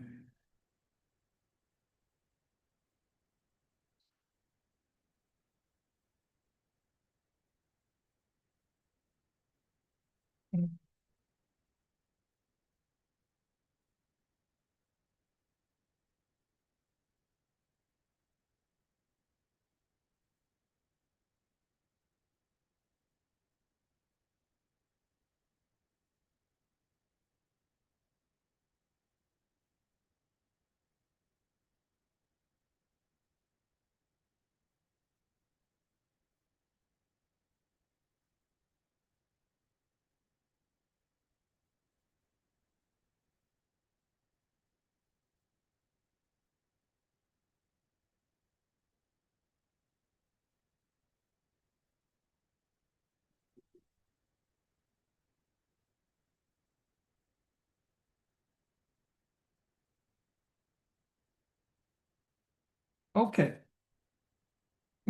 Okay.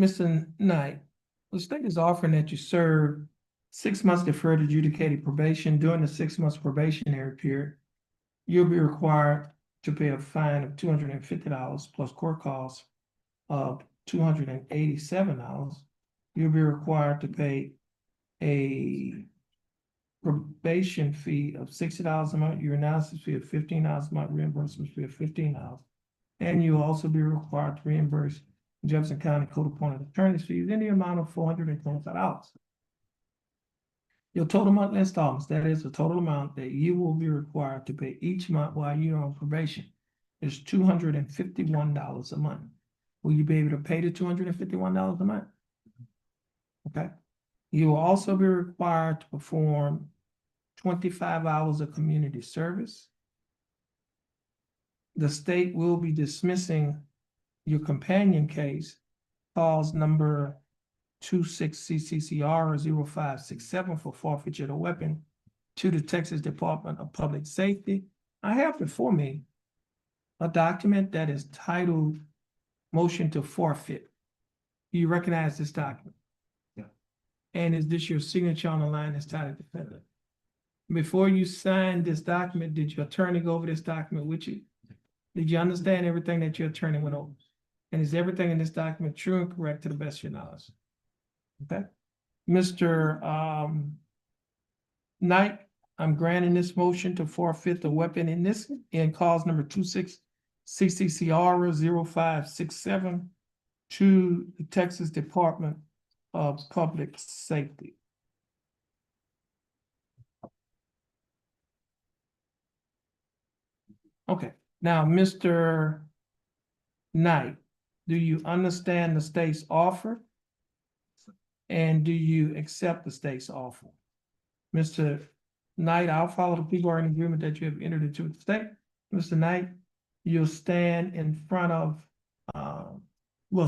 Mr. Knight, the state is offering that you serve 6 months deferred adjudicated probation during the 6 months probationary period. you'll be required to pay a fine of $250 plus court costs of $287. You'll be required to pay a probation fee of $60 a month, your analysis fee of $15 a month, reimbursement fee of $15. And you'll also be required to reimburse Jefferson County Code appointed attorney's fees in the amount of $425. Your total monthly installments, that is the total amount that you will be required to pay each month while you're on probation, is $251 a month. Will you be able to pay the $251 a month? Okay. You will also be required to perform 25 hours of community service. The state will be dismissing your companion case, cause number 26CCCR 0567 for forfeiture of a weapon to the Texas Department of Public Safety. I have before me a document that is titled Motion to Forfeit. Do you recognize this document? Yeah. And is this your signature on the line as title defendant? Before you signed this document, did your attorney go over this document with you? Did you understand everything that your attorney went over? And is everything in this document true and correct to the best of your knowledge? Okay. Mr. Knight, I'm granting this motion to forfeit the weapon in cause number 26CCCR 0567 to the Texas Department of Public Safety. Okay, now, Mr. Knight, do you understand the state's offer? And do you accept the state's offer? Mr. Knight, I'll follow the people who are in agreement that you have entered into with the state. Mr. Knight, you'll stand in front of,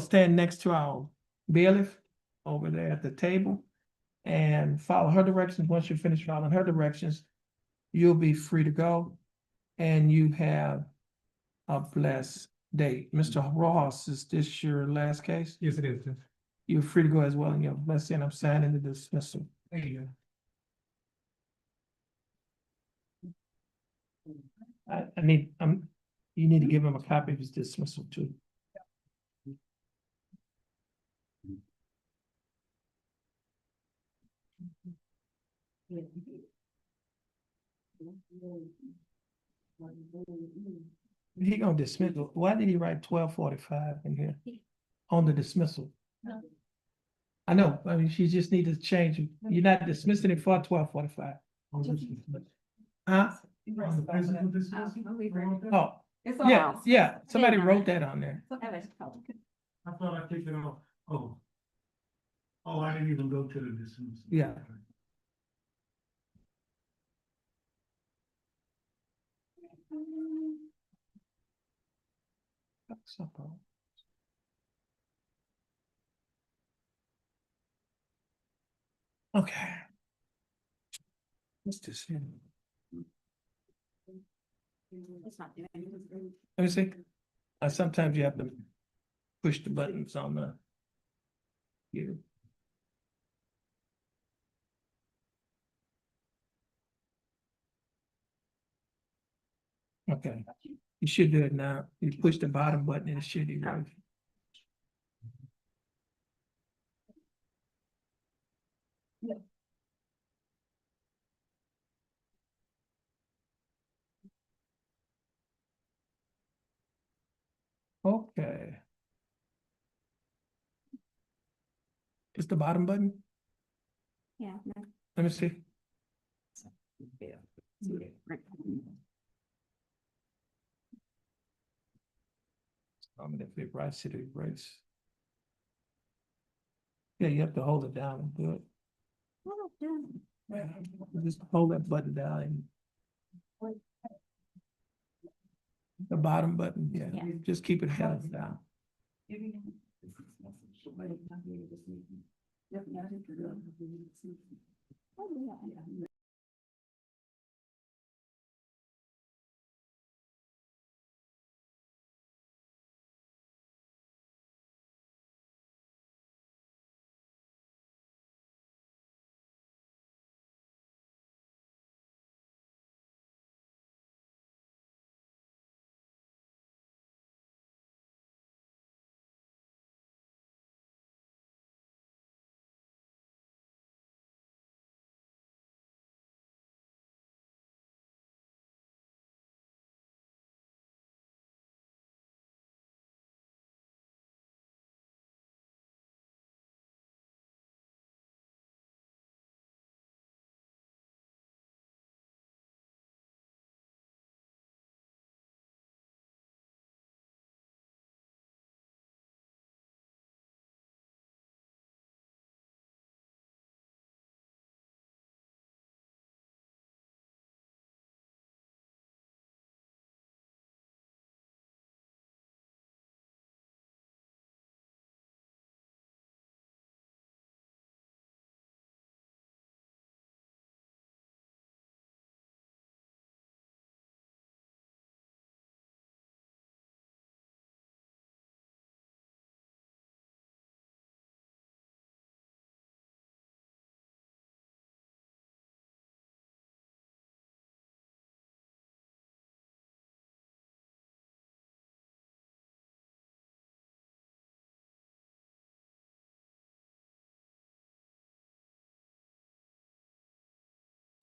stand next to our bailiff over there at the table and follow her directions. Once you finish following her directions, you'll be free to go and you have a blessed day. Mr. Rojas, is this your last case? Yes, it is. You're free to go as well, and you have a blessed day, and I'm signing the dismissal. There you go. You need to give him a copy of his dismissal too. He gonna dismiss, why did he write 12:45 in here on the dismissal? No. I know, I mean, she just needs to change it. You're not dismissing it for 12:45. Huh? Oh, It's on yeah, ours. yeah, somebody wrote that on there. That was called. I thought I took it off. Oh. Oh, I didn't even go to the dismissal. Yeah. Okay. What's this here? It's not doing anything. Let me see. Sometimes you have to push the buttons on the. Yeah. Okay, you should do it now. You push the bottom button and it should be right. Okay. It's the bottom button? Yeah. No. Let me see. I'm gonna flip right to the erase. Yeah, you have to hold it down and do it. Yeah, just hold that button down and. The bottom button, yeah, Yeah. just keep it held down. Oh, yeah.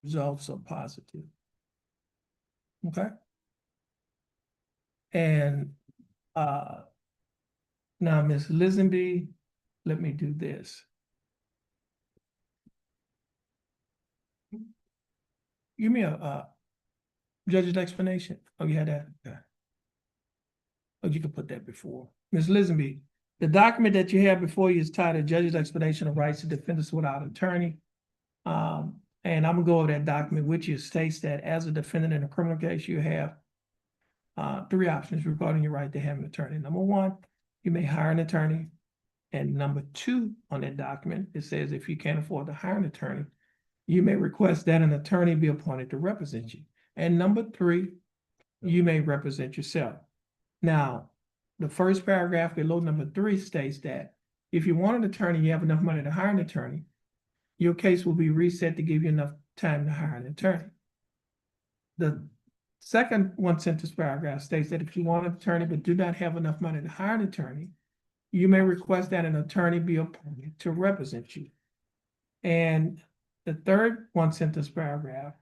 Results are positive. Okay? And now, Ms. Lisenby, let me do this. Give me a judge's explanation. Oh, you had that? Okay. Oh, you could put that before. Ms. Lisenby, the document that you have before you is titled Judge's Explanation of Rights to Defendants Without Attorney. And I'm gonna go over that document, which states that as a defendant in a criminal case, you have three options regarding your right to have an attorney. Number one, you may hire an attorney. And number two on that document, it says if you can't afford to hire an attorney, you may request that an attorney be appointed to represent you. And number three, you may represent yourself. Now, the first paragraph below number three states that if you want an attorney, you have enough money to hire an attorney, your case will be reset to give you enough time to hire an attorney. The second one sentence paragraph states that if you want an attorney but do not have enough money to hire an attorney, you may request that an attorney be appointed to represent you. And the third one sentence paragraph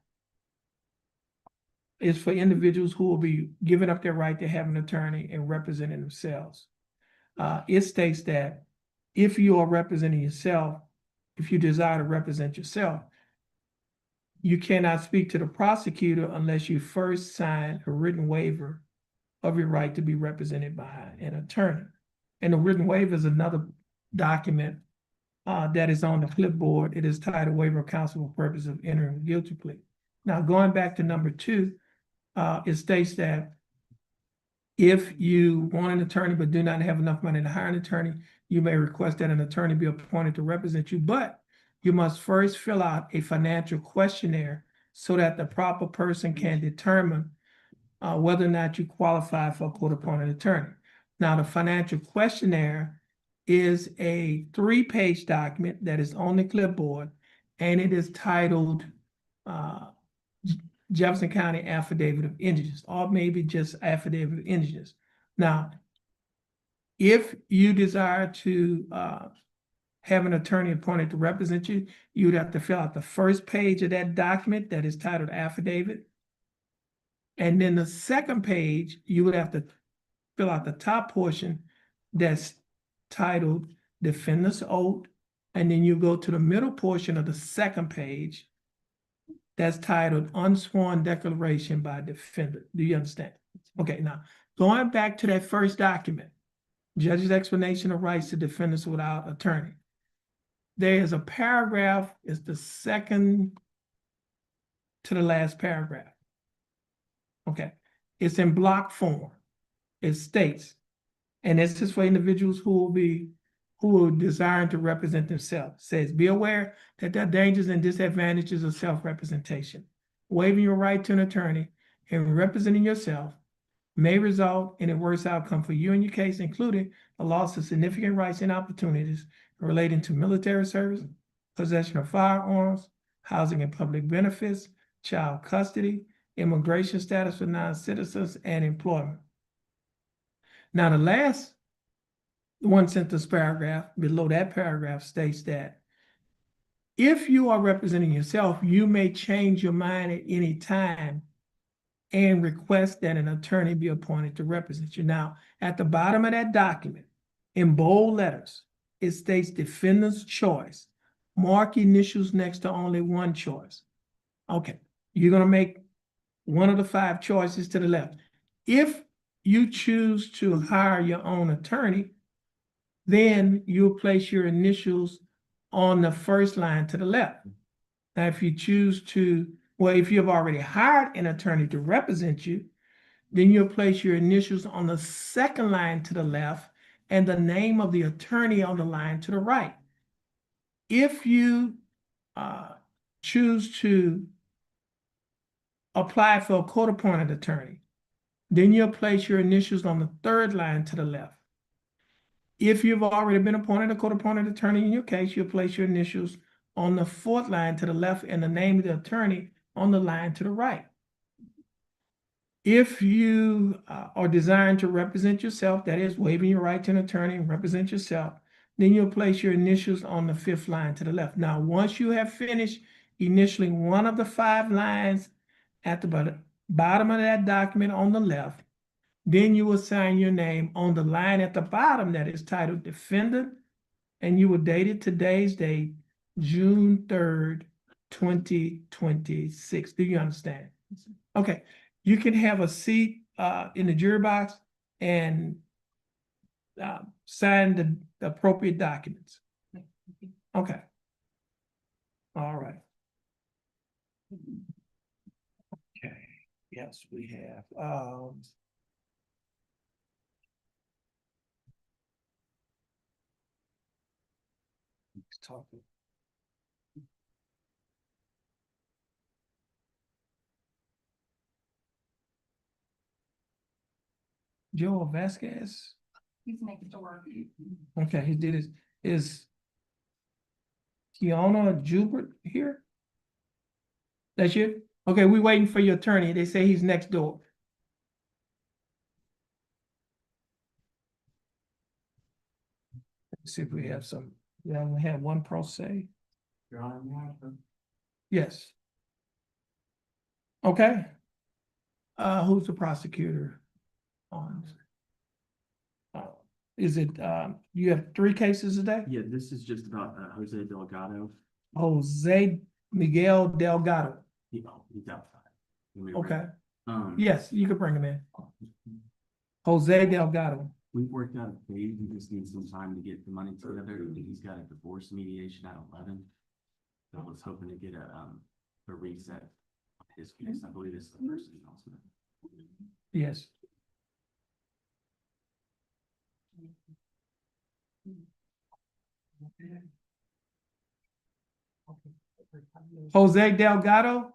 is for individuals who will be giving up their right to have an attorney and representing themselves. It states that if you are representing yourself, if you desire to represent yourself, you cannot speak to the prosecutor unless you first sign a written waiver of your right to be represented by an attorney. And the written waiver is another document that is on the clipboard. It is titled Waiver of Counsel for Purpose of Entering a Guilty Plea. Now, going back to number two, it states that if you want an attorney but do not have enough money to hire an attorney, you may request that an attorney be appointed to represent you, but you must first fill out a financial questionnaire so that the proper person can determine whether or not you qualify for a court-appointed attorney. Now, the financial questionnaire is a 3-page document that is on the clipboard, and it is titled Jefferson County Affidavit of Indigence, or maybe just Affidavit of Indigence. Now, if you desire to have an attorney appointed to represent you, you would have to fill out the first page of that document that is titled Affidavit. And then the second page, you would have to fill out the top portion that's titled Defendant's Oath. And then you go to the middle portion of the second page that's titled Unsworn Declaration by Defendant. Do you understand? Okay, now going back to that first document, Judge's Explanation of Rights to Defendants Without Attorney. There is a paragraph, it's the second to the last paragraph. Okay, it's in block form. It states, and this is for individuals who are desiring to represent themselves. It says, be aware that there are dangers and disadvantages of self-representation. Waiving your right to an attorney and representing yourself may result in a worse outcome for you and your case, including a loss of significant rights and opportunities relating to military service, possession of firearms, housing and public benefits, child custody, immigration status for non-citizens, and employment. Now, the last one sentence paragraph below that paragraph states that if you are representing yourself, you may change your mind at any time and request that an attorney be appointed to represent you. Now, at the bottom of that document, in bold letters, it states defendant's choice. Mark initials next to only one choice. Okay, you're going to make one of the 5 choices to the left. If you choose to hire your own attorney, then you'll place your initials on the first line to the left. Now, if you choose to, well, if you've already hired an attorney to represent you, then you'll place your initials on the second line to the left and the name of the attorney on the line to the right. If you choose to apply for a court-appointed attorney, then you'll place your initials on the third line to the left. If you've already been appointed a court-appointed attorney in your case, you'll place your initials on the fourth line to the left and the name of the attorney on the line to the right. If you are designed to represent yourself, that is waiving your right to an attorney and represent yourself, then you'll place your initials on the fifth line to the left. Now, once you have finished initialing one of the 5 lines at the bottom of that document on the left. Then you will sign your name on the line at the bottom that is titled Defendant, and you will date it today's date, June 3rd, 2026. Do you understand? Okay, you can have a seat in the jury box and sign the appropriate documents. Okay. All right. Okay, yes, we have. Let's talk. Joe Vasquez. He's making to work. Okay, he did his, is Kiana Jubert here? That's you? Okay, we waiting for your attorney. They say he's next door. Let's see if we have some, yeah, we have one pro se. Yes. Okay. Who's the prosecutor on? Is it, you have 3 cases today? Yeah, this is just about Jose Delgado. Jose Miguel Delgado. He's outside. You want me to bring Okay, him? yes, you can bring him in. Jose Delgado. We've worked out a date. We just need some time to get the money together. He's got a divorce mediation at 11. So I was hoping to get a reset on his case. I believe this is the first announcement. Yes. Jose Delgado.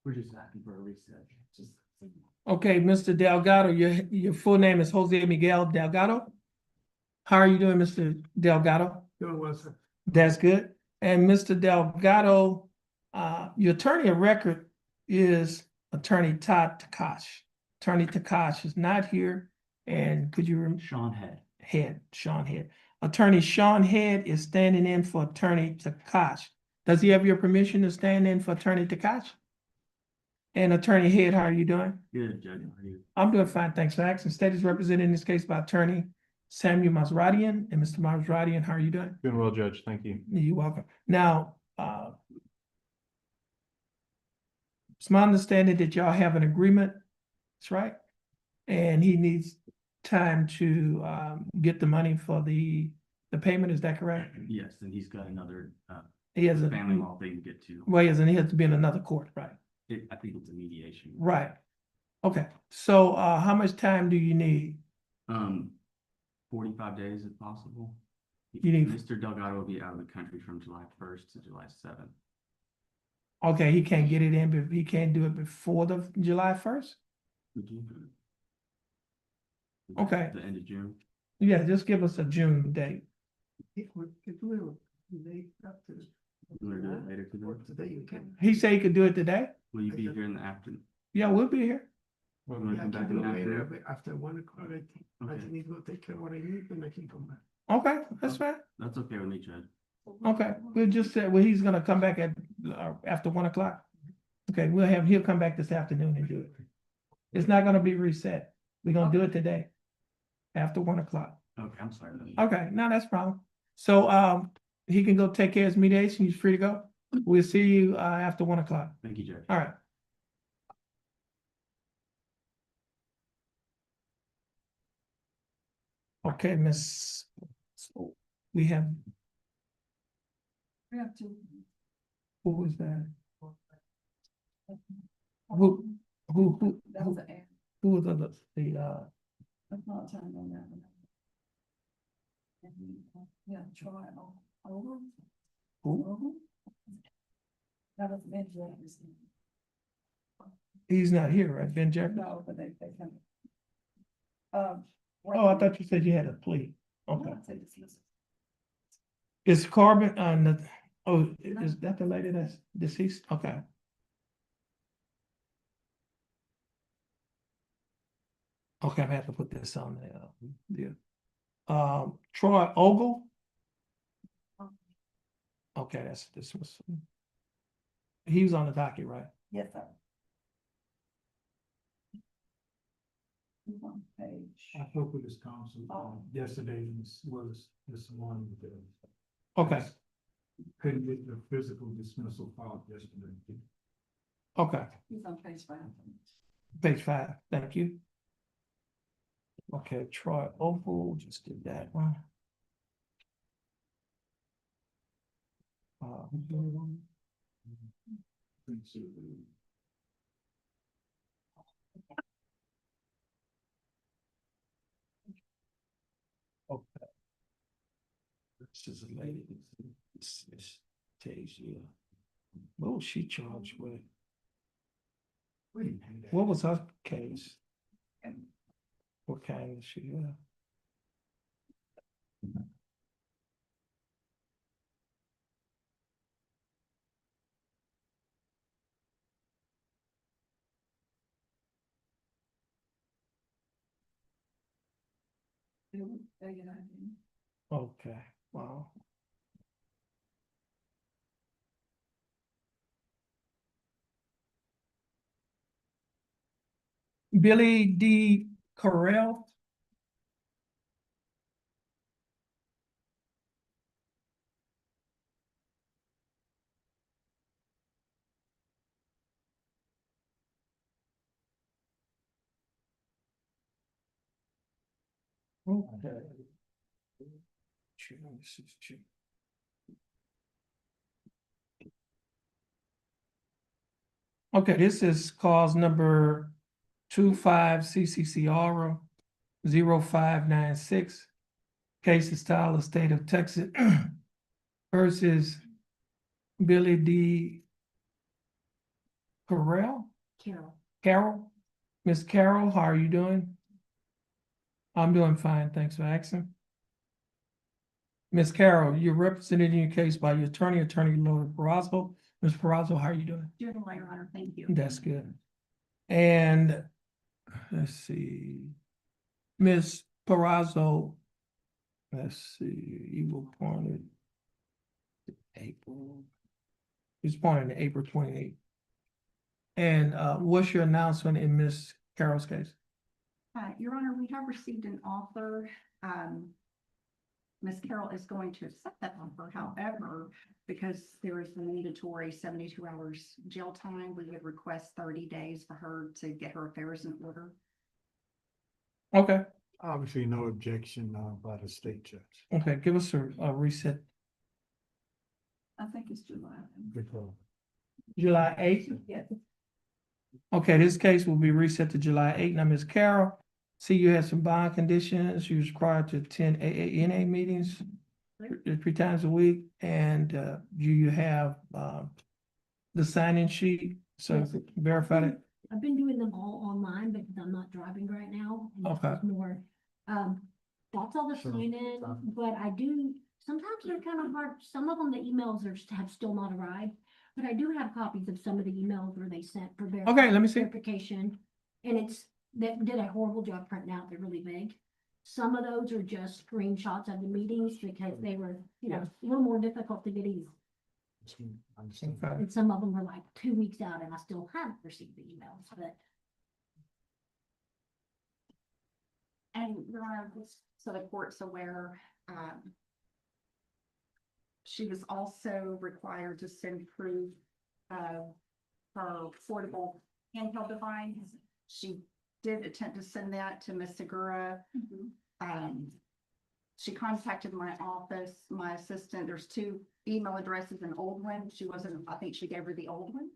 We're just asking for a reset. Just Okay, Mr. Delgado, your full name is Jose Miguel Delgado. How are you doing, Mr. Delgado? Doing well, sir. That's good. And Mr. Delgado, your attorney of record is Attorney Todd Takash. Attorney Takash is not here. And could you remember? Sean Head. Sean Head. Attorney Sean Head is standing in for Attorney Takash. Does he have your permission to stand in for Attorney Takash? And Attorney Head, how are you doing? Good, Judge. How are you? I'm doing fine, thanks for asking. State is represented in this case by Attorney Samuel Masradian. And Mr. Masradian, how are you doing? Doing well, Judge. Thank you. You're welcome. Now, it's my understanding that y'all have an agreement. That's right. And he needs time to get the money for the payment. Is that correct? Yes, and he's got another He has a family law thing to get to. well, he has, and he has to be in another court, right? I think it's a mediation. Right. Okay. So how much time do you need? 45 days if possible. You need- Mr. Delgado will be out of the country from July 1st to July 7th. Okay, he can't get it in, but he can't do it before the July 1st? Would you? Okay. The end of June. Yeah, just give us a June date. You want to do it later today? He said he could do it today? Will you be here in the afternoon? Yeah, we'll be here. You want to come back in the afternoon? After 1 o'clock, I think. I Okay. just need to go take care of what I need, and I can come back. Okay, that's fine. That's okay with me, Judge. Okay, we'll just say, well, he's gonna come back at, after 1 o'clock. Okay, he'll come back this afternoon and do it. It's not gonna be reset. We're gonna do it today. After 1 o'clock. Okay, I'm sorry. Okay, no, that's a problem. So, he can go take care of his mediation. He's free to go. We'll see you, after 1 o'clock. Thank you, Judge. All right. Okay, Miss, so we have, We have two. who was that? Who, That was an error. who was the, That's not time on that one. And, yeah, try over. who? That was Ben Jefferson. He's not here, right? Ben Jefferson? No, but they come. Oh, I thought you said you had a plea. Okay. No, I said dismissal. Is Carbon, is that the lady that's deceased? Okay. Okay, I have to put this on there. Troy Ogle. Okay, that's this was. He was on the docket, right? Yes, sir. He's on page. I spoke with his counsel, yesterday, was this morning. Okay, Couldn't get the physical dismissal filed yesterday. okay, He's on page 5. page 5, thank you. Okay, Troy Ogle, just did that one. Okay. This is a lady, this is Tasia. What was she charged with? What was her case? What kind of she have? Okay, wow. Billy D. Correll. Okay. Okay, this is cause number 25 CCCR 0596. Case is style of state of Texas versus Billy D. Carroll. Carol. Miss Carol, how are you doing? I'm doing fine, thanks for asking. Miss Carol, you're represented in your case by your attorney, Attorney Laura Perazzo. Ms. Perazzo, how are you doing? Doing well, Your Honor, thank you. That's good. And let's see, Ms. Perazzo, let's see, you were appointed April. You was appointed in April 28th. And what's your announcement in Ms. Carol's case? Your Honor, we have received an offer. Ms. Carroll is going to accept that offer. However, because there is the mandatory 72 hours jail time, we would request 30 days for her to get her affairs in order. Okay, Obviously, no objection by the state judge. okay, give us a reset. I think it's July. Good call. July 8th? Yes. Okay, this case will be reset to July 8th. Now, Ms. Carroll, see you had some bond conditions. You was required to attend AANA meetings 3 times a week. And do you have the sign-in sheet? So verify that. I've been doing them all online because I'm not driving right now. And this Okay. is more, that's all the Sure. sign in, but I do, sometimes they're kind of hard. Some of them, the emails have still not arrived. But I do have copies of some of the emails where they sent for Okay, let me see. verification. And they did a horrible job printing out. They're really big. Some of those are just screenshots of the meetings because they were, a little more difficult to get in. Understand. Okay. And some of them were like 2 weeks out and I still haven't received the emails, but. And Your Honor, just so the court's aware, she was also required to send proof of her portable handheld device. She did attempt to send that to Ms. Segura. She contacted my office, my assistant. There's 2 email addresses, an old one. I think she gave her the old one.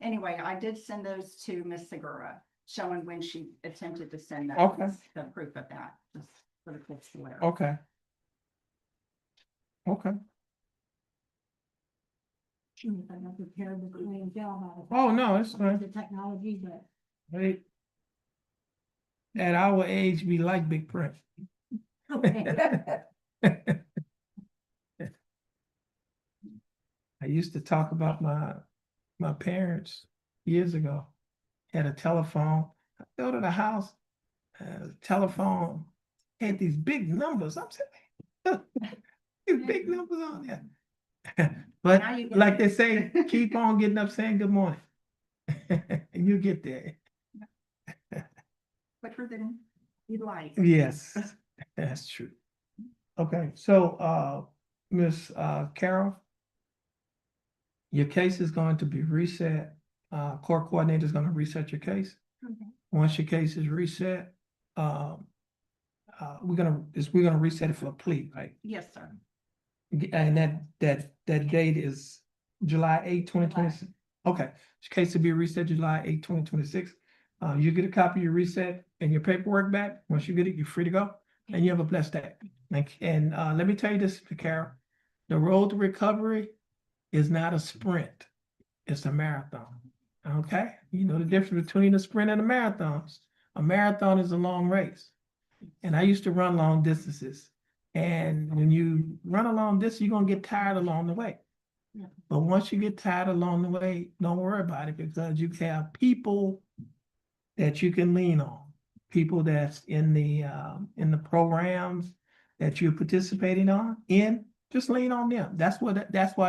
Anyway, I did send those to Ms. Segura, showing when she attempted to send that. Okay. The proof of that, just for the court's aware. Okay. Okay. I got prepared with the way and tell how to. Oh, no, it's fine. The technology, but. Hey. At our age, we like big print. Okay. I used to talk about my parents years ago. Had a telephone. I go to the house. telephone had these big numbers. I'm saying, these big numbers on there. But Now you get like it. they say, keep on getting up saying good morning. And you get there. Quicker than you'd like. Yes, that's true. Okay, so Miss Carol, your case is going to be reset. Court coordinator is going to reset your case. Okay. Once your case is reset, we're gonna reset it for a plea, right? Yes, sir. And that date is July 8, 2026. Okay, your case will be reset July 8, 2026. You get a copy of your reset and your paperwork back. Once you get it, you're free to go. And you have a blessed day. And let me tell you this, Carol, the road to recovery is not a sprint, it's a marathon. Okay, you know the difference between a sprint and a marathon. A marathon is a long race. And I used to run long distances. And when you run a long distance, you're gonna get tired along the way. Yeah. But once you get tired along the way, don't worry about it, because you have people that you can lean on. People that's in the programs that you're participating in, just lean on them. That's why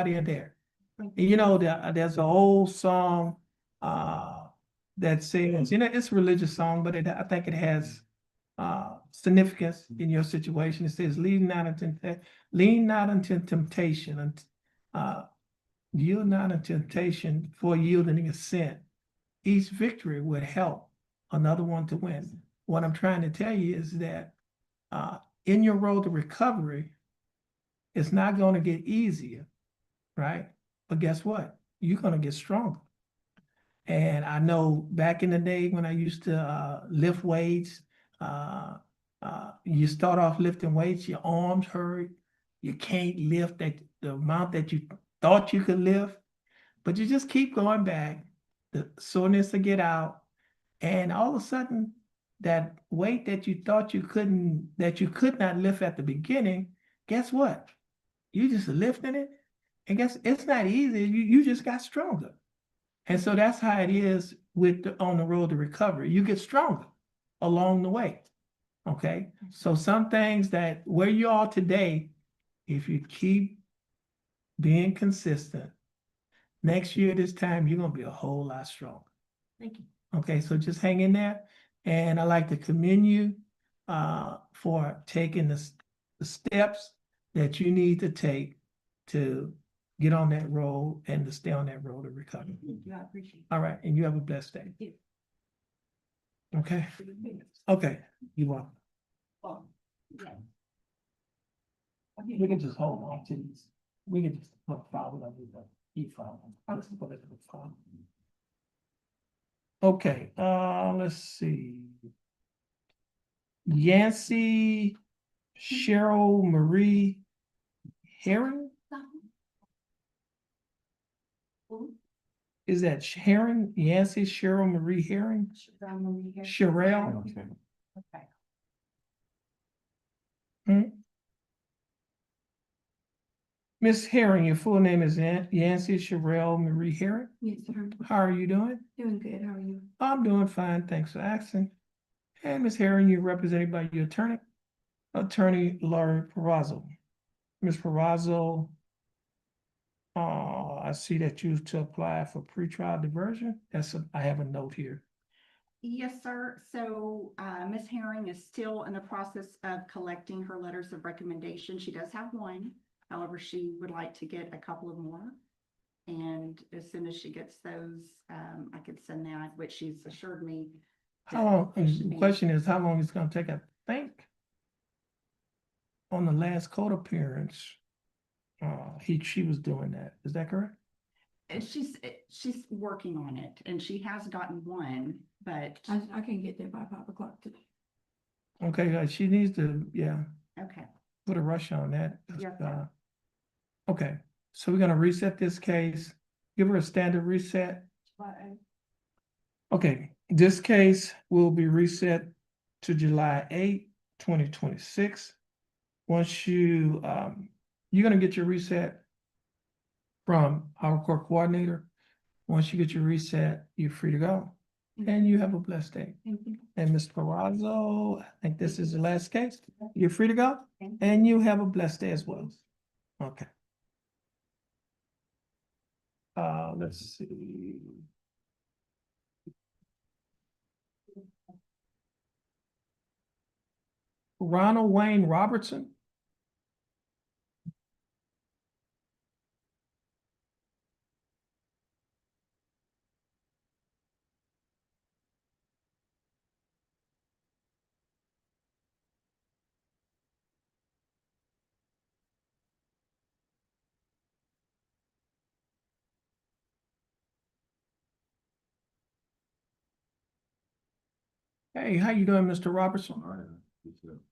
they're there. And you know, there's an old song that says, you know, it's a religious song, but I think it has significance in your situation. It says, lean not into temptation, and yield not into temptation, for yielding a sin. Each victory would help another one to win. What I'm trying to tell you is that in your road to recovery, it's not going to get easier, right? But guess what? You're going to get stronger. And I know back in the day when I used to lift weights, you start off lifting weights, your arms hurt, you can't lift the amount that you thought you could lift, but you just keep going back, the soreness will get out, and all of a sudden, that weight that you thought you could not lift at the beginning, guess what? You just lifting it, and guess it's not easy, you just got stronger. And so that's how it is on the road to recovery. You get stronger along the way. Okay. So some things that where you are today, if you keep being consistent, next year this time you're gonna be a whole lot stronger. Thank you. Okay, so just hang in there. And I'd like to commend you for taking the steps that you need to take to get on that road and to stay on that road to recovery. Thank you, I appreciate it. All right, and you have a blessed day. Thank you. Okay, okay, you welcome. Oh, yeah. We can just hold on to these. We can just put file whatever we want. Keep file. I'll just put it in the file. Okay, let's see. Yancy Cheryl Marie Herring? Is that Herring? Yancy Cheryl Marie Herring? Sherelle? Okay. Miss Herring, your full name is Yancy Sherelle Marie Herring? Yes, sir. How are you doing? Doing good. How are you? I'm doing fine, thanks for asking. And Miss Herring, you're represented by your attorney Laurie Perazzo. Ms. Perazzo, I see that you to apply for pretrial diversion. I have a note here. Yes, sir. So Ms. Herring is still in the process of collecting her letters of recommendation. She does have one. However, she would like to get a couple of more. And as soon as she gets those, I could send that, which she's assured me. How long, the question is, how long it's gonna take, I think? On the last court appearance, she was doing that. Is that correct? And she's working on it, and she has gotten one, but I can get there by 5 o'clock today. Okay, she needs to, yeah, okay. put a rush on that. Yes, sir. Okay, so we're gonna reset this case, give her a standard reset. Okay, this case will be reset to July 8, 2026. Once you're gonna get your reset from our court coordinator. Once you get your reset, you're free to go. and you have a blessed day. Thank you. And Ms. Perazzo, I think this is the last case. You're free to go, and you have a blessed day as well. Okay. Let's see. Ronald Wayne Robertson. Hey, how you doing, Mr. Robertson?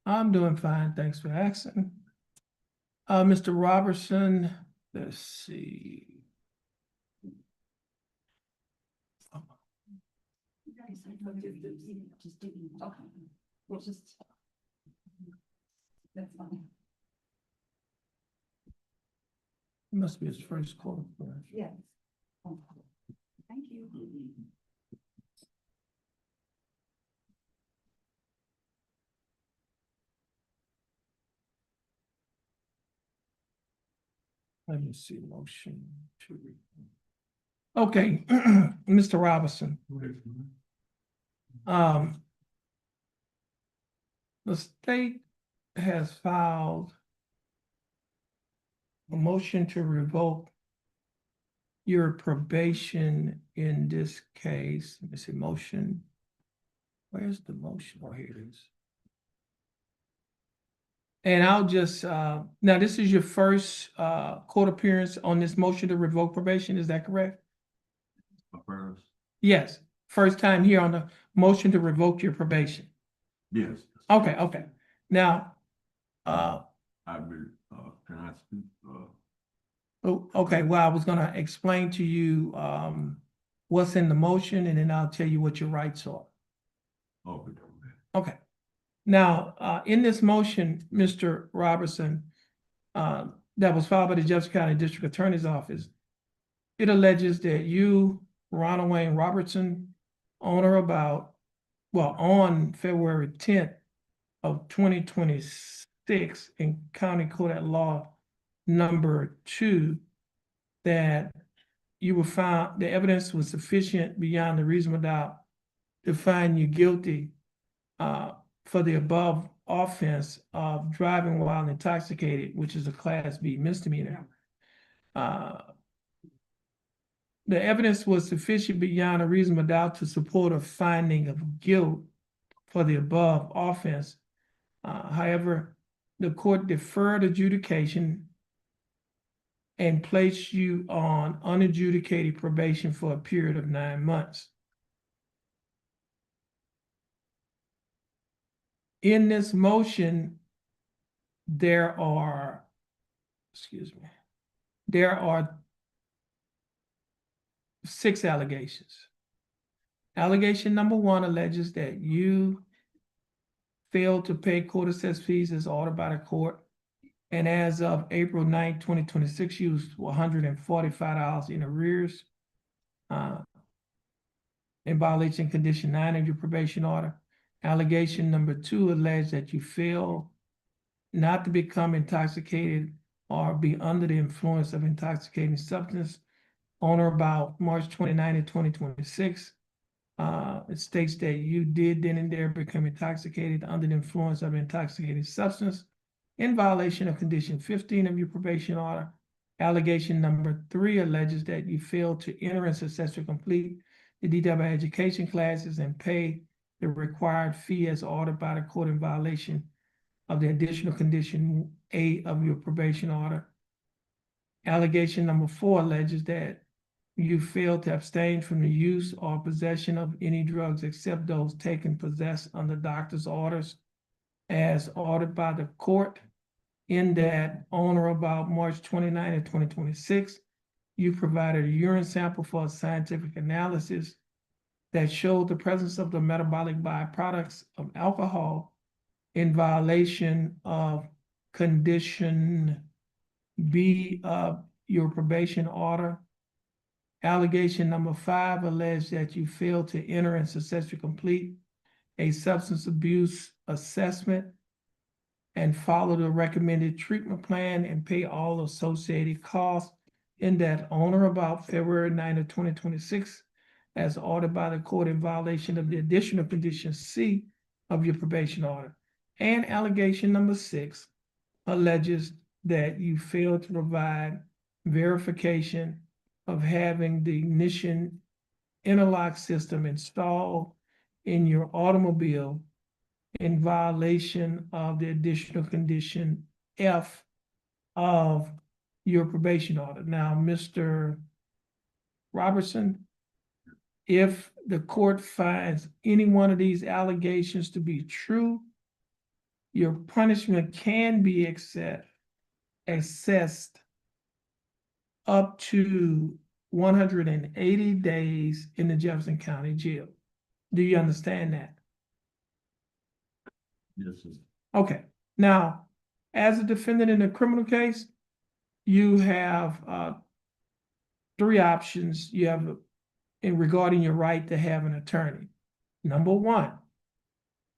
I'm doing fine, thanks for asking. Mr. Robertson, let's see. Just do, okay, we'll just. That's fine. Must be his first call. Yes. Thank you. Let me see, motion to. Okay, Mr. Robinson. The state has filed a motion to revoke your probation in this case. Let me see, motion. Where's the motion? Oh, here it is. And I'll just, now this is your first court appearance on this motion to revoke probation, is that correct? First. Yes, first time here on the motion to revoke your probation. Yes. Okay, okay. Now, I will, can I speak, oh, okay, well, I was gonna explain to you what's in the motion, and then I'll tell you what your rights are. Okay. Now, in this motion, Mr. Robertson, that was filed by the Jefferson County District Attorney's Office, it alleges that you, Ronald Wayne Robertson, on or about, well, on February 10th of 2026 in County Court at Law number 2, that you were found, the evidence was sufficient beyond a reasonable doubt to find you guilty for the above offense of driving while intoxicated, which is a Class B misdemeanor. The evidence was sufficient beyond a reasonable doubt to support a finding of guilt for the above offense. However, the court deferred adjudication and placed you on unadjudicated probation for a period of 9 months. In this motion, there are 6 allegations. Allegation number 1 alleges that you failed to pay court assessed fees as ordered by the court. And as of April 9, 2026, you was $145 in arrears. In violation of condition 9 of your probation order. Allegation number 2 alleged that you failed not to become intoxicated or be under the influence of intoxicating substance on or about March 29, 2026. It states that you did then and there become intoxicated under the influence of intoxicating substance in violation of condition 15 of your probation order. Allegation number 3 alleges that you failed to enter and successfully complete the DW education classes and pay the required fee as ordered by the court in violation of the additional condition 8 of your probation order. Allegation number 4 alleges that you failed to abstain from the use or possession of any drugs except those taken possessed under doctor's orders as ordered by the court, in that on or about March 29, 2026, you provided a urine sample for a scientific analysis that showed the presence of the metabolic byproducts of alcohol in violation of condition B of your probation order. Allegation number 5 alleged that you failed to enter and successfully complete a substance abuse assessment and follow the recommended treatment plan and pay all associated costs in that on or about February 9th of 2026 as ordered by the court in violation of the additional condition C of your probation order. And allegation number 6 alleges that you failed to provide verification of having the ignition interlock system installed in your automobile in violation of the additional condition F of your probation order. Now, Mr. Robertson, if the court finds any one of these allegations to be true, your punishment can be assessed up to 180 days in the Jefferson County Jail. Do you understand that? Yes, sir. Okay, now, as a defendant in a criminal case, you have 3 options you have in regarding your right to have an attorney. Number 1,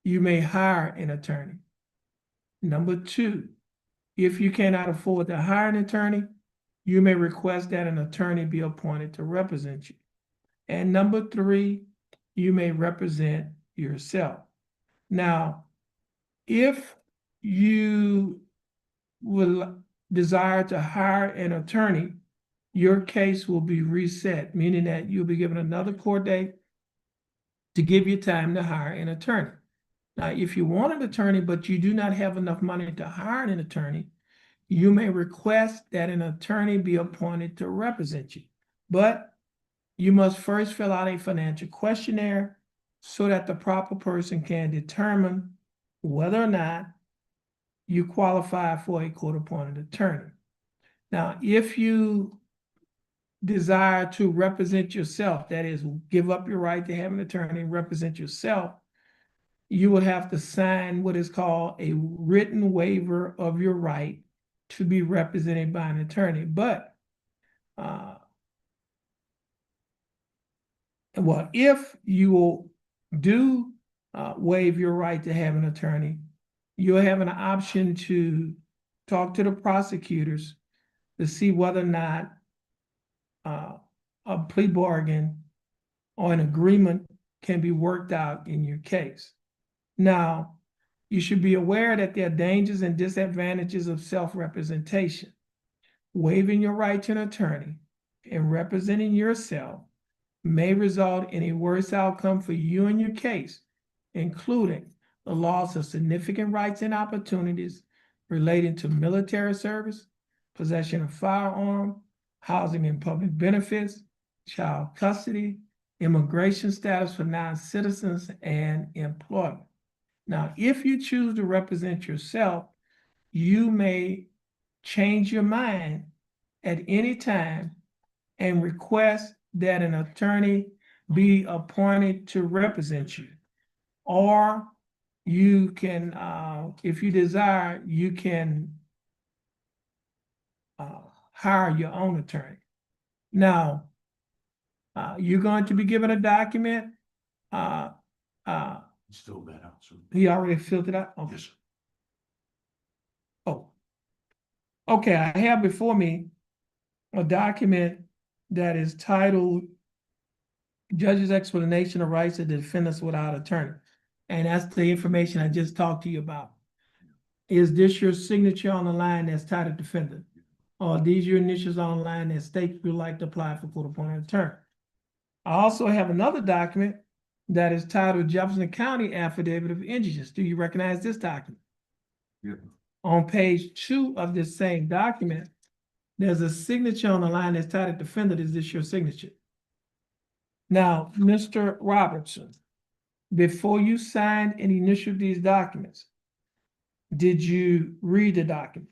you may hire an attorney. Number 2, if you cannot afford to hire an attorney, you may request that an attorney be appointed to represent you. And number 3, you may represent yourself. Now, if you will desire to hire an attorney, your case will be reset, meaning that you'll be given another court date to give you time to hire an attorney. Now, if you want an attorney, but you do not have enough money to hire an attorney, you may request that an attorney be appointed to represent you. But you must first fill out a financial questionnaire so that the proper person can determine whether or not you qualify for a court-appointed attorney. Now, if you desire to represent yourself, that is, give up your right to have an attorney and represent yourself, you would have to sign what is called a written waiver of your right to be represented by an attorney. But, well, if you will do waive your right to have an attorney, you'll have an option to talk to the prosecutors to see whether or not a plea bargain or an agreement can be worked out in your case. Now, you should be aware that there are dangers and disadvantages of self-representation. Waiving your right to an attorney and representing yourself may result in a worse outcome for you and your case, including the loss of significant rights and opportunities relating to military service, possession of firearm, housing and public benefits, child custody, immigration status for non-citizens, and employment. Now, if you choose to represent yourself, you may change your mind at any time and request that an attorney be appointed to represent you. Or you can, if you desire, you can hire your own attorney. Now, you're going to be given a document. Still that out, sir. He already filled it out? Okay. Yes, sir. Oh. Okay, I have before me a document that is titled Judge's Explanation of Rights of Defendants Without Attorney. And that's the information I just talked to you about. Is this your signature on the line that's titled defendant? Or are these your initials on the line that state you'd like to apply for court-appointed attorney? I also have another document that is titled Jefferson County Affidavit of Indigence. Do you recognize this document? Yeah. On page 2 of this same document, there's a signature on the line that's titled defendant. Is this your signature? Now, Mr. Robertson, before you signed and initialed these documents, did you read the document?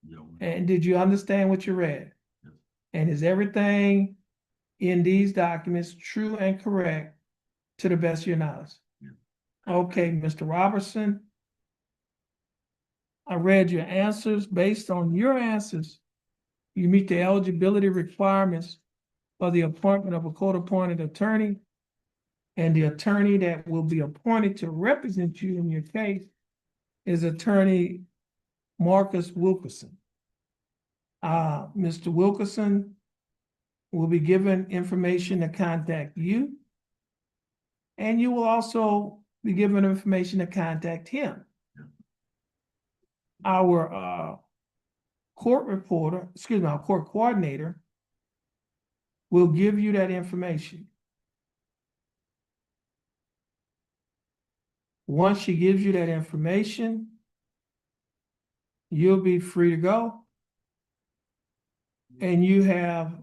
No. And did you understand what you read? Yes. And is everything in these documents true and correct to the best of your knowledge? Yeah. Okay, Mr. Robertson, I read your answers. Based on your answers, you meet the eligibility requirements for the appointment of a court-appointed attorney. And the attorney that will be appointed to represent you in your case is Attorney Marcus Wilkerson. Mr. Wilkerson will be given information to contact you. And you will also be given information to contact him. Our court reporter, excuse me, our court coordinator will give you that information. Once she gives you that information, you'll be free to go. And you have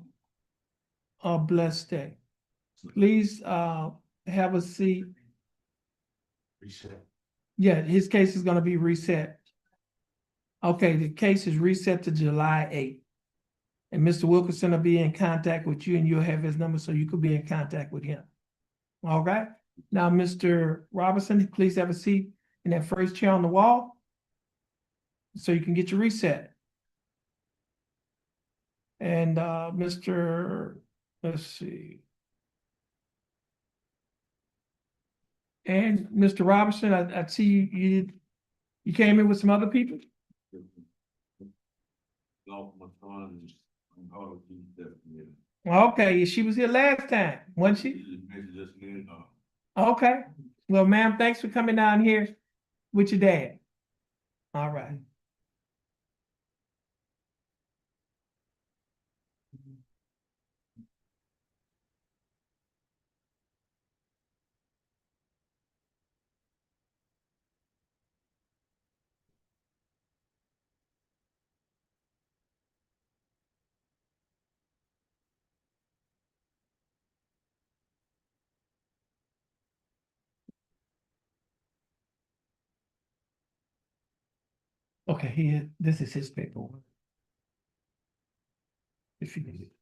a blessed day. Please have a seat. Reset. Yeah, his case is gonna be reset. Okay, the case is reset to July 8th. And Mr. Wilkerson will be in contact with you and you'll have his number so you could be in contact with him. All right, now, Mr. Robinson, please have a seat in that first chair on the wall so you can get your reset. And let's see. And Mr. Robinson, I see you came in with some other people? Okay, she was here last time, wasn't she? Okay, well, ma'am, thanks for coming down here with your dad. All right. Okay, this is his paperwork. If you need it.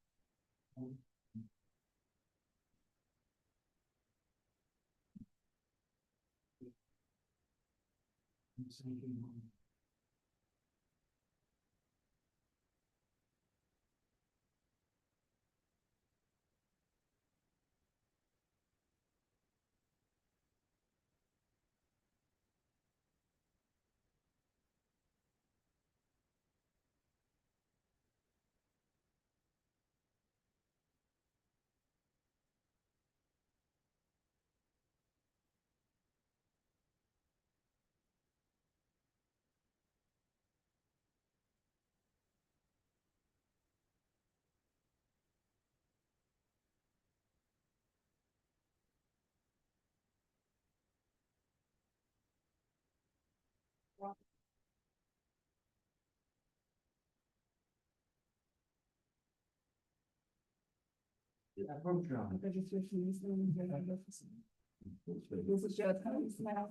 This is your attorney's now.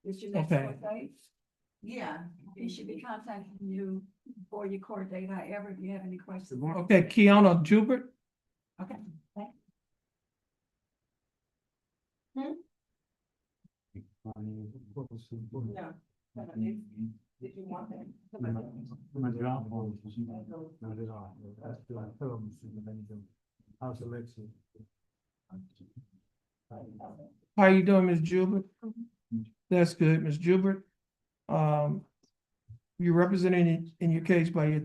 Is your next Okay. court date? Yeah, he should be contacting you for your court date, however, if you have any questions. Okay, Kiana Jubert. Okay. thank- No. Did you want that? My job was not at all. That's still I told him. How's Alexa? How you doing, Ms. Jubert? That's good, Ms. Jubert. You're represented in your case by your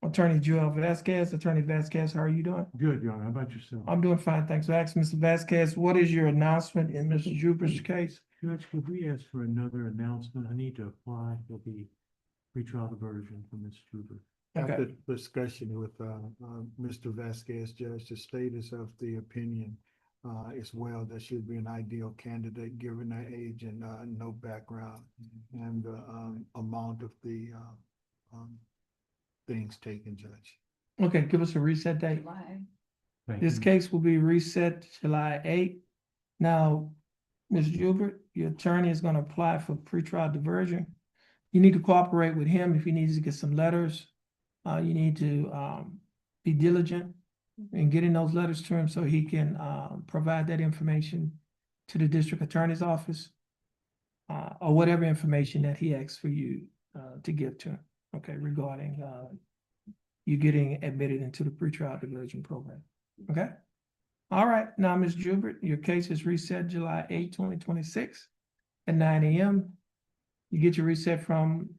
Attorney Joel Vasquez. Attorney Vasquez, how are you doing? Good, Your Honor. How about yourself? I'm doing fine, thanks for asking, Mr. Vasquez. What is your announcement in Mr. Jubert's case? Judge, could we ask for another announcement? I need to apply for the pretrial diversion from Ms. Truber. Okay. After discussion with Mr. Vasquez, Judge, the status of the opinion as well, that should be an ideal candidate given her age and no background and the amount of the things taken, Judge. Okay, give us a reset date. July. Thank This you. case will be reset July 8th. Now, Ms. Jubert, your attorney is gonna apply for pretrial diversion. You need to cooperate with him if he needs to get some letters. You need to be diligent in getting those letters to him so he can provide that information to the district attorney's office. Or whatever information that he asks for you to give to him, okay, regarding you getting admitted into the pretrial diversion program. Okay? All right, now, Ms. Jubert, your case is reset July 8, 2026 at 9 a.m. You get your reset from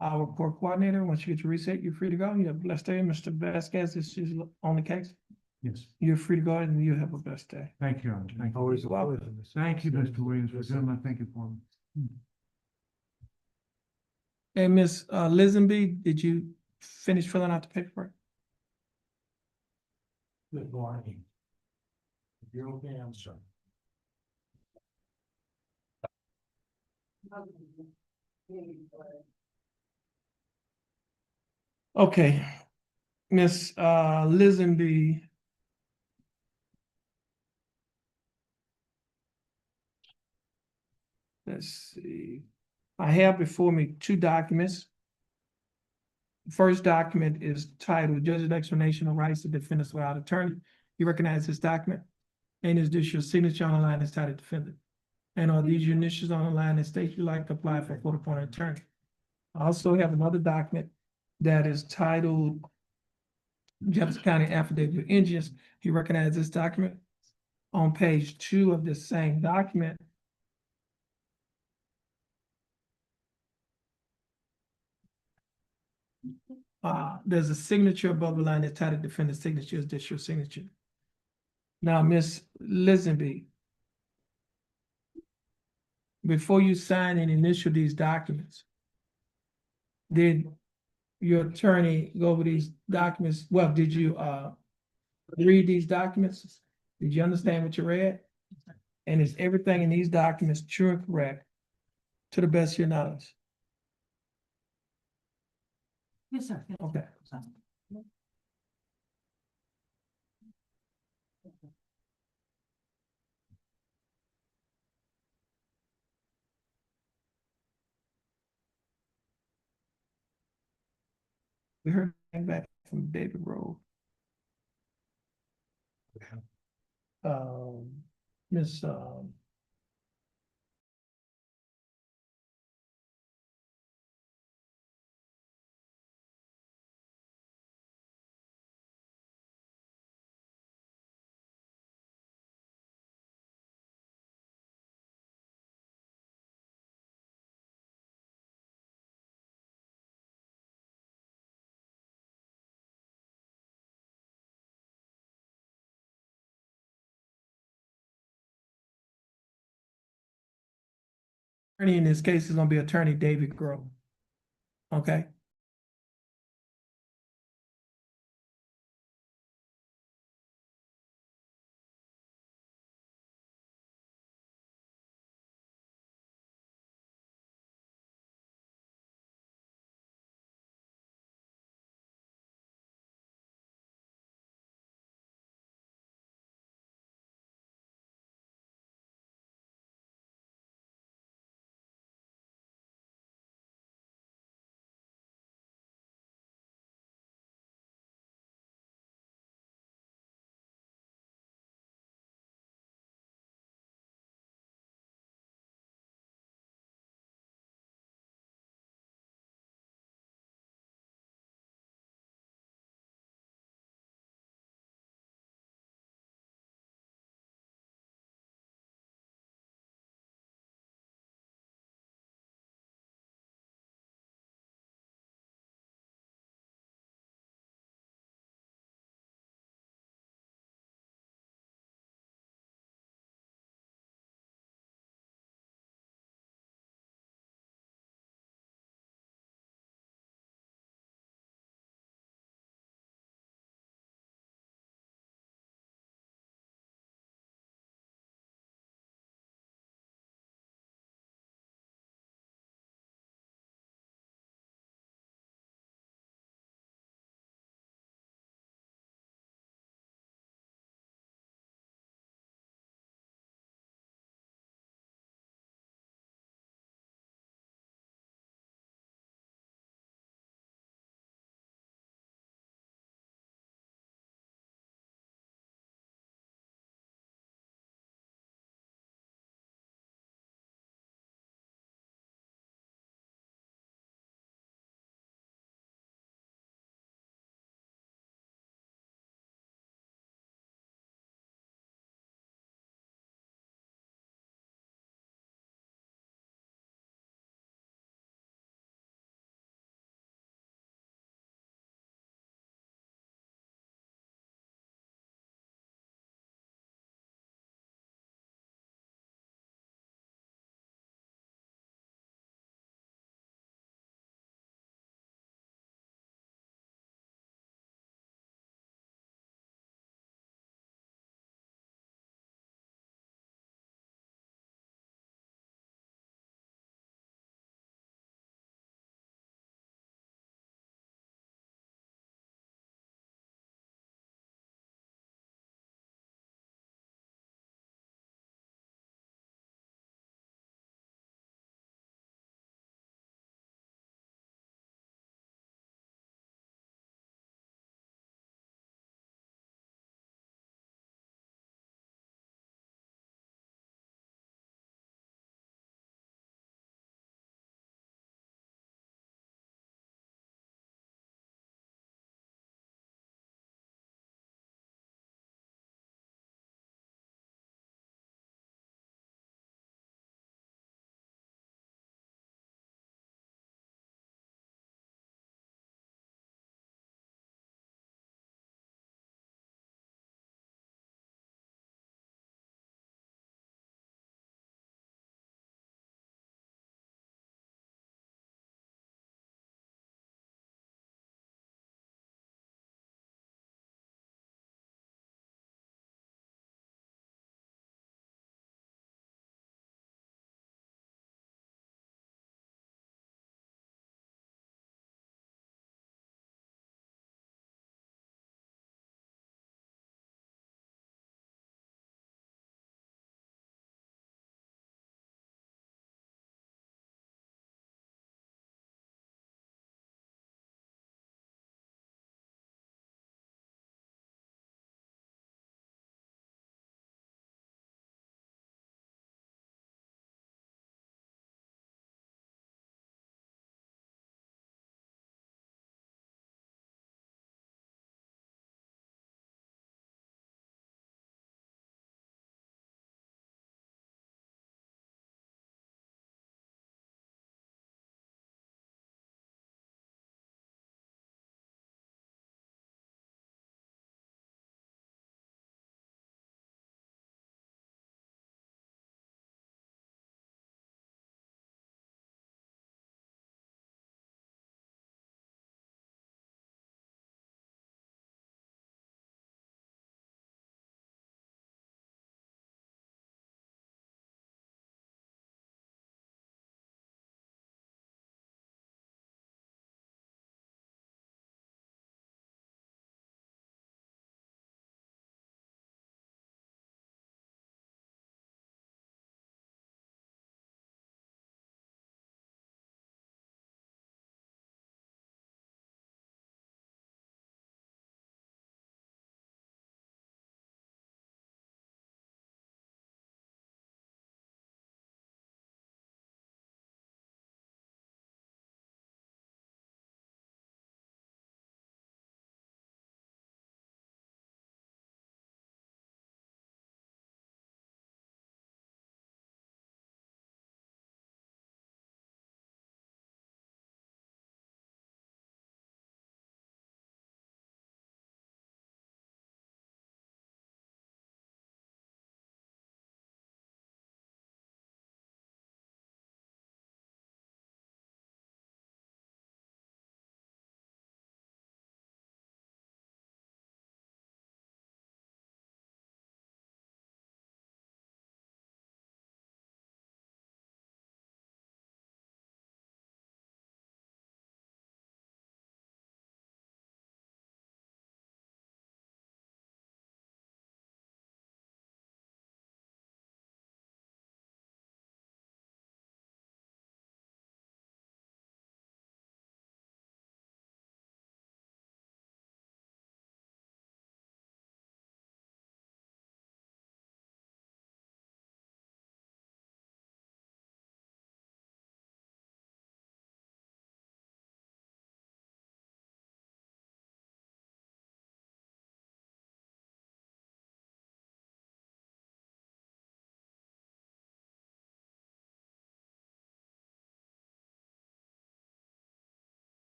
our court coordinator. Once you get your reset, you're free to go. You have a blessed day. Mr. Vasquez, this is on the case. Yes, You're free to go and you have a blessed day. thank you, Your Honor. Thank you. Always a Welcome. pleasure. Thank you, Mr. Williams, for doing my thinking for me. Hey, Ms. Lisenby, did you finish filling out the paperwork? Good morning. If you're okay, I'm sorry. Okay, Ms. Lisenby. Let's see. I have before me two documents. The first document is titled Judge's Explanation of Rights to Defendants Without Attorney. You recognize this document? And is this your signature on the line that's titled Defendant? And are these your initials on the line that state you'd like to apply for a court-appointed attorney? I also have another document that is titled Jefferson County Affidavit of Injuries. You recognize this document? On page 2 of this same document, there's a signature above the line that's titled Defendant Signature. Is this your signature? Now, Ms. Lisenby, before you sign and initial these documents, did your attorney go over these documents? Well, did you read these documents? Did you understand what you read? And is everything in these documents true and correct to the best of your knowledge? Yes, sir. Okay. We heard back from David Rowe. Miss attorney in this case is gonna be Attorney David Grove. Okay?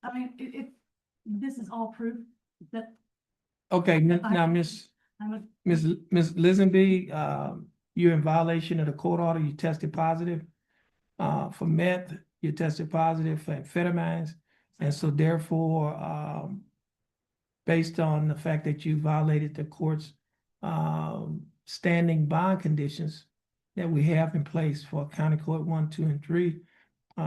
I mean, this is all proof that Okay, now, I'm a. Miss Lisenby, you're in violation of the court order. You tested positive for meth. You tested positive for amphetamines. And so therefore, based on the fact that you violated the court's standing bond conditions that we have in place for County Court 1, 2, and 3,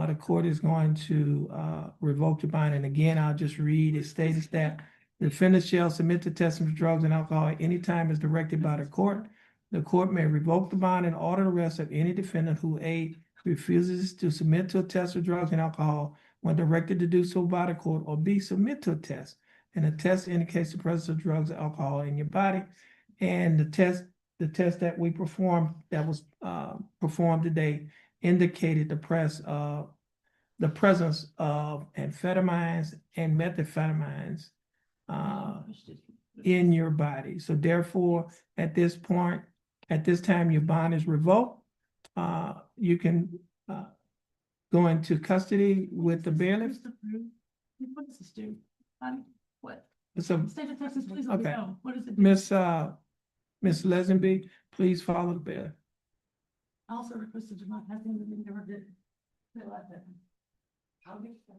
the court is going to revoke your bond. And again, I'll just read, it states that the defendant shall submit to testing for drugs and alcohol at any time as directed by the court. The court may revoke the bond and order the arrest of any defendant who A, refuses to submit to a test for drugs and alcohol when directed to do so by the court, or B, submit to a test. And the test indicates the presence of drugs or alcohol in your body. And the test that we performed, that was performed today, indicated the presence of amphetamines and methamphetamines in your body. So therefore, at this point, at this time, your bond is revoked. You can go into custody with the bailiff. What does this do? What? So, State of Texas, please let me okay. know. What does it do? Miss Lesenby, please follow the bailiff. I also requested to not have him, and they never did. They like that. I'll get that.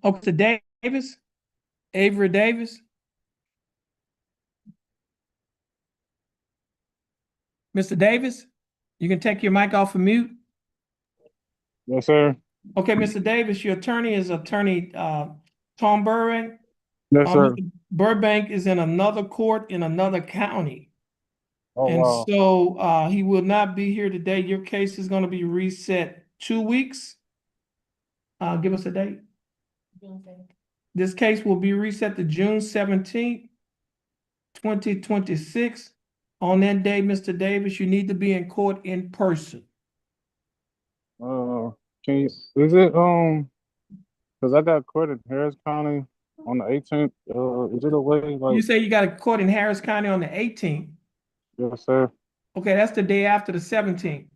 Oh, Mr. Davis? Avery Davis? Mr. Davis, you can take your mic off of mute. Yes, sir. Okay, Mr. Davis, your attorney is attorney Tom Burbank. Yes, sir. Mr. Burbank is in another court in another county. Oh, And wow. so he will not be here today. Your case is going to be reset 2 weeks. Give us a date. This case will be reset to June 17th, 2026. On that day, Mr. Davis, you need to be in court in person. Can you, is it, cause I got court in Harris County on the 18th. Is it a way, You like, say you got a court in Harris County on the 18th. yes, sir. Okay, that's the day after the 17th.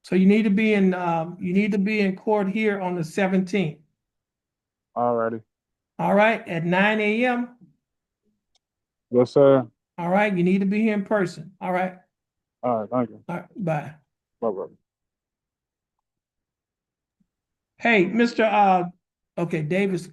So you need to be in court here on the 17th. Alrighty. All right, at 9 a.m. Yes, sir. All right, you need to be here in person. All right. All right, thank you. All right, bye. Bye-bye. Hey, Mr. Okay, Davis.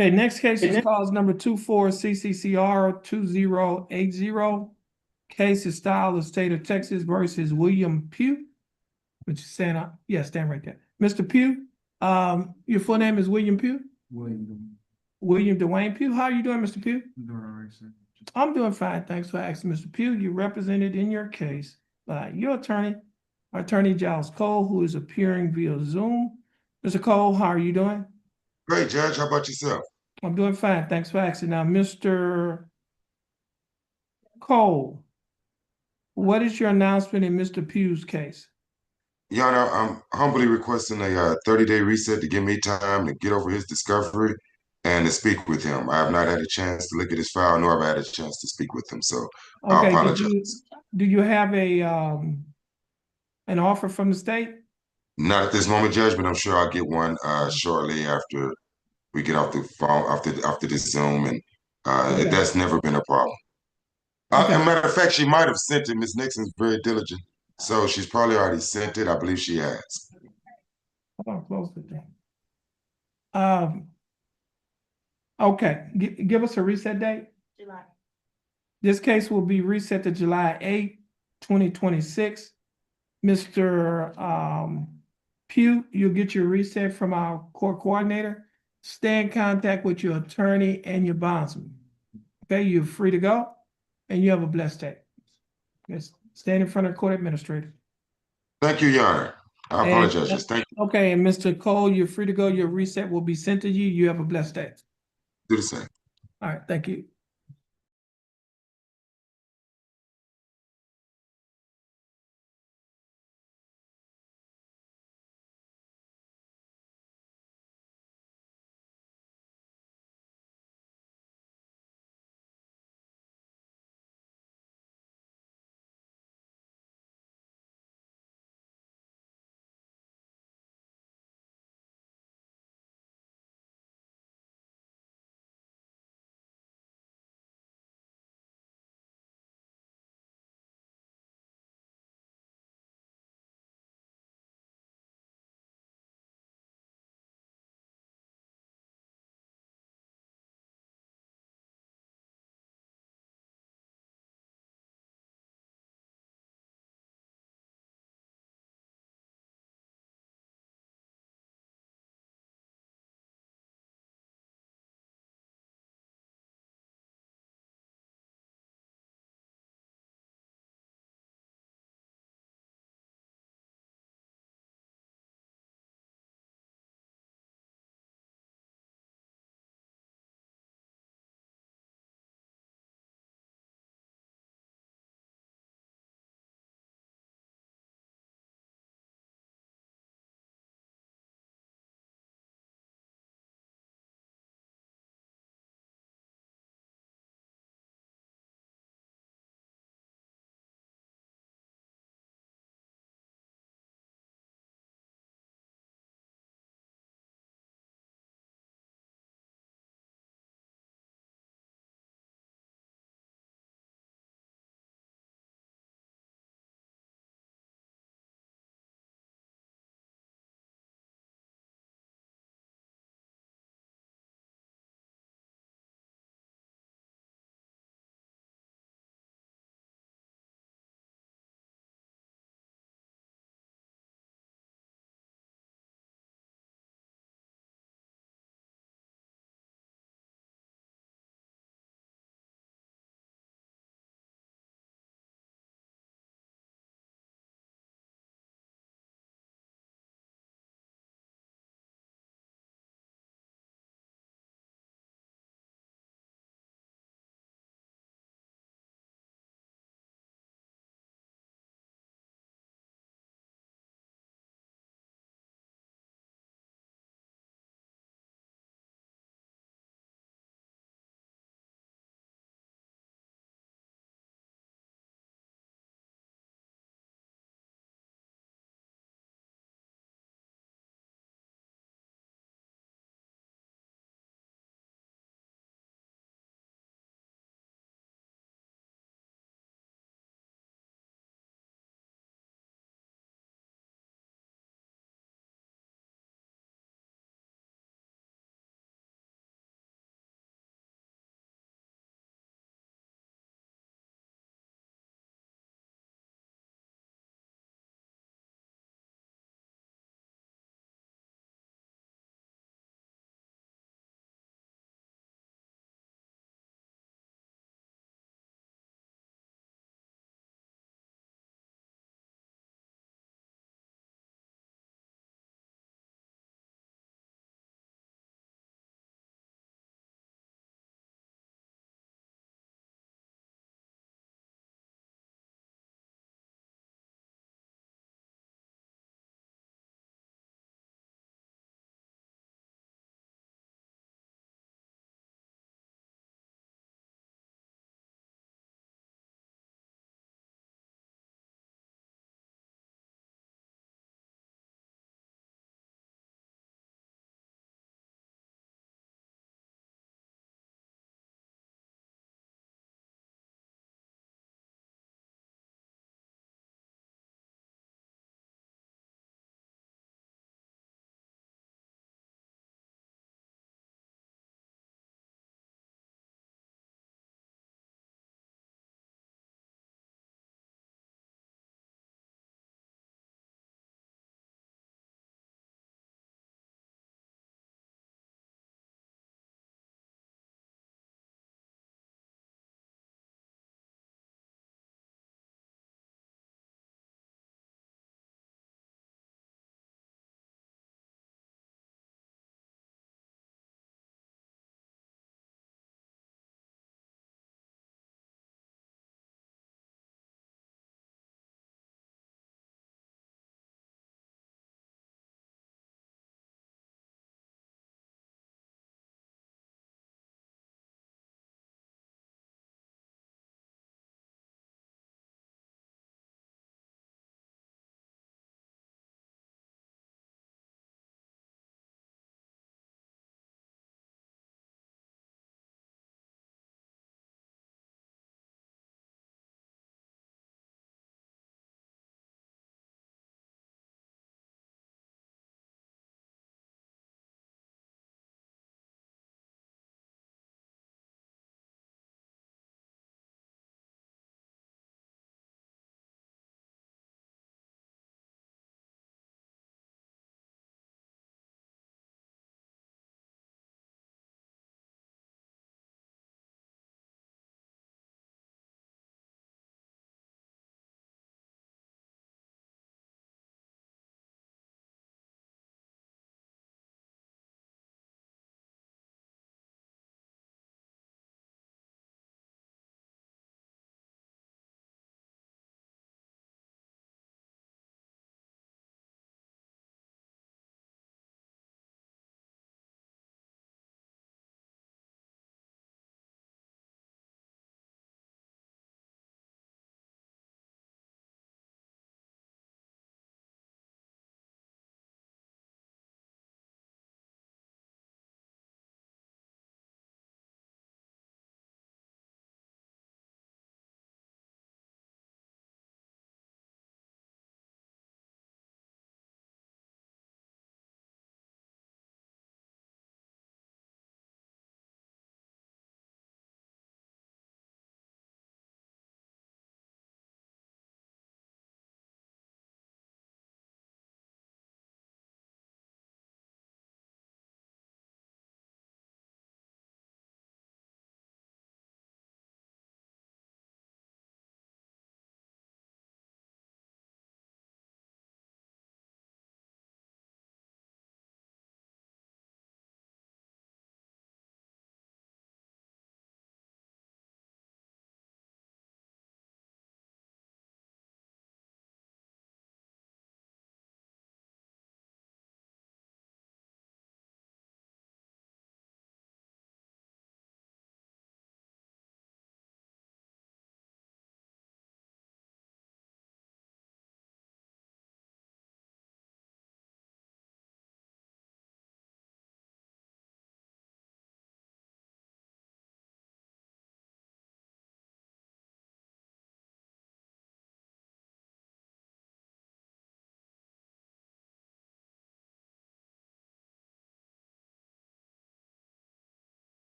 Okay, next case is cause number 24 CCCR 2080. Case is style of state of Texas versus William Pugh. Which is stand up. Yeah, stand right there. Mr. Pugh, your full name is William Pugh? William. William Dwayne Pugh. How are you doing, Mr. Pugh? Doing all right, sir. I'm doing fine. Thanks for asking, Mr. Pugh. You represented in your case by your attorney, Attorney Giles Cole, who is appearing via Zoom. Mr. Cole, how are you doing? Great, Judge. How about yourself? I'm doing fine. Thanks for asking. Now, Mr. Cole, what is your announcement in Mr. Pugh's case? Your Honor, I'm humbly requesting a 30-day reset to give me time to get over his discovery and to speak with him. I have not had a chance to look at his file, nor have I had a chance to speak with him, so I Okay, apologize. do you have a an offer from the state? Not at this moment, Judge, but I'm sure I'll get one shortly after we get off the phone, after this Zoom, and Okay. that's never been a problem. Okay. As a matter of fact, she might have sent it. Ms. Nixon's very diligent, so she's probably already sent it. I believe she has. Hold on, close the thing. Okay, give us a reset date. July. This case will be reset to July 8th, 2026. Mr. Pugh, you'll get your reset from our court coordinator. Stay in contact with your attorney and your bondsman. Okay, you're free to go, and you have a blessed day. Yes, stand in front of the court administrator. Thank you, Your Honor. I apologize. Just thank you. Okay, and Mr. Cole, you're free to go. Your reset will be sent to you. You have a blessed day. Do the same. All right, thank you.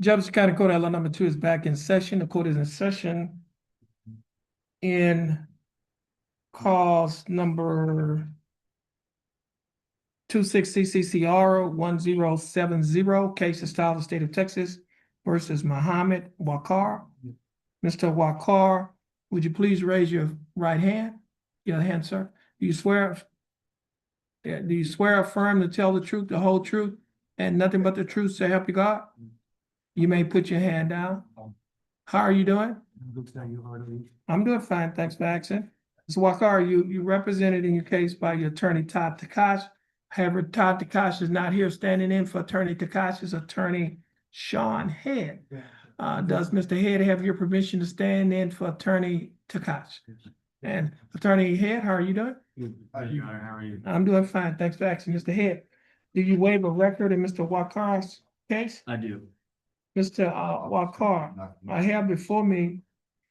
Jefferson County Court, L number 2 is back in session. The court is in session in cause number 26 CCCR 1070, case of style of the state of Texas versus Muhammad Wakar. Mr. Wakar, would you please raise your right hand? Your hand, sir. Do you swear affirm to tell the truth, the whole truth, and nothing but the truth, so help you God? You may put your hand down. How are you doing? I'm doing fine, thanks for asking. Mr. Wakar, you represented in your case by your attorney Todd Takash. However, Todd Takash is not here standing in for attorney Takash's attorney Sean Head. Does Mr. Head have your permission to stand in for attorney Takash? And attorney Head, how are you doing? How are you? I'm doing fine, thanks for asking. Mr. Head, do you waive a record in Mr. Wakar's case? I do. Mr. Wakar, I have before me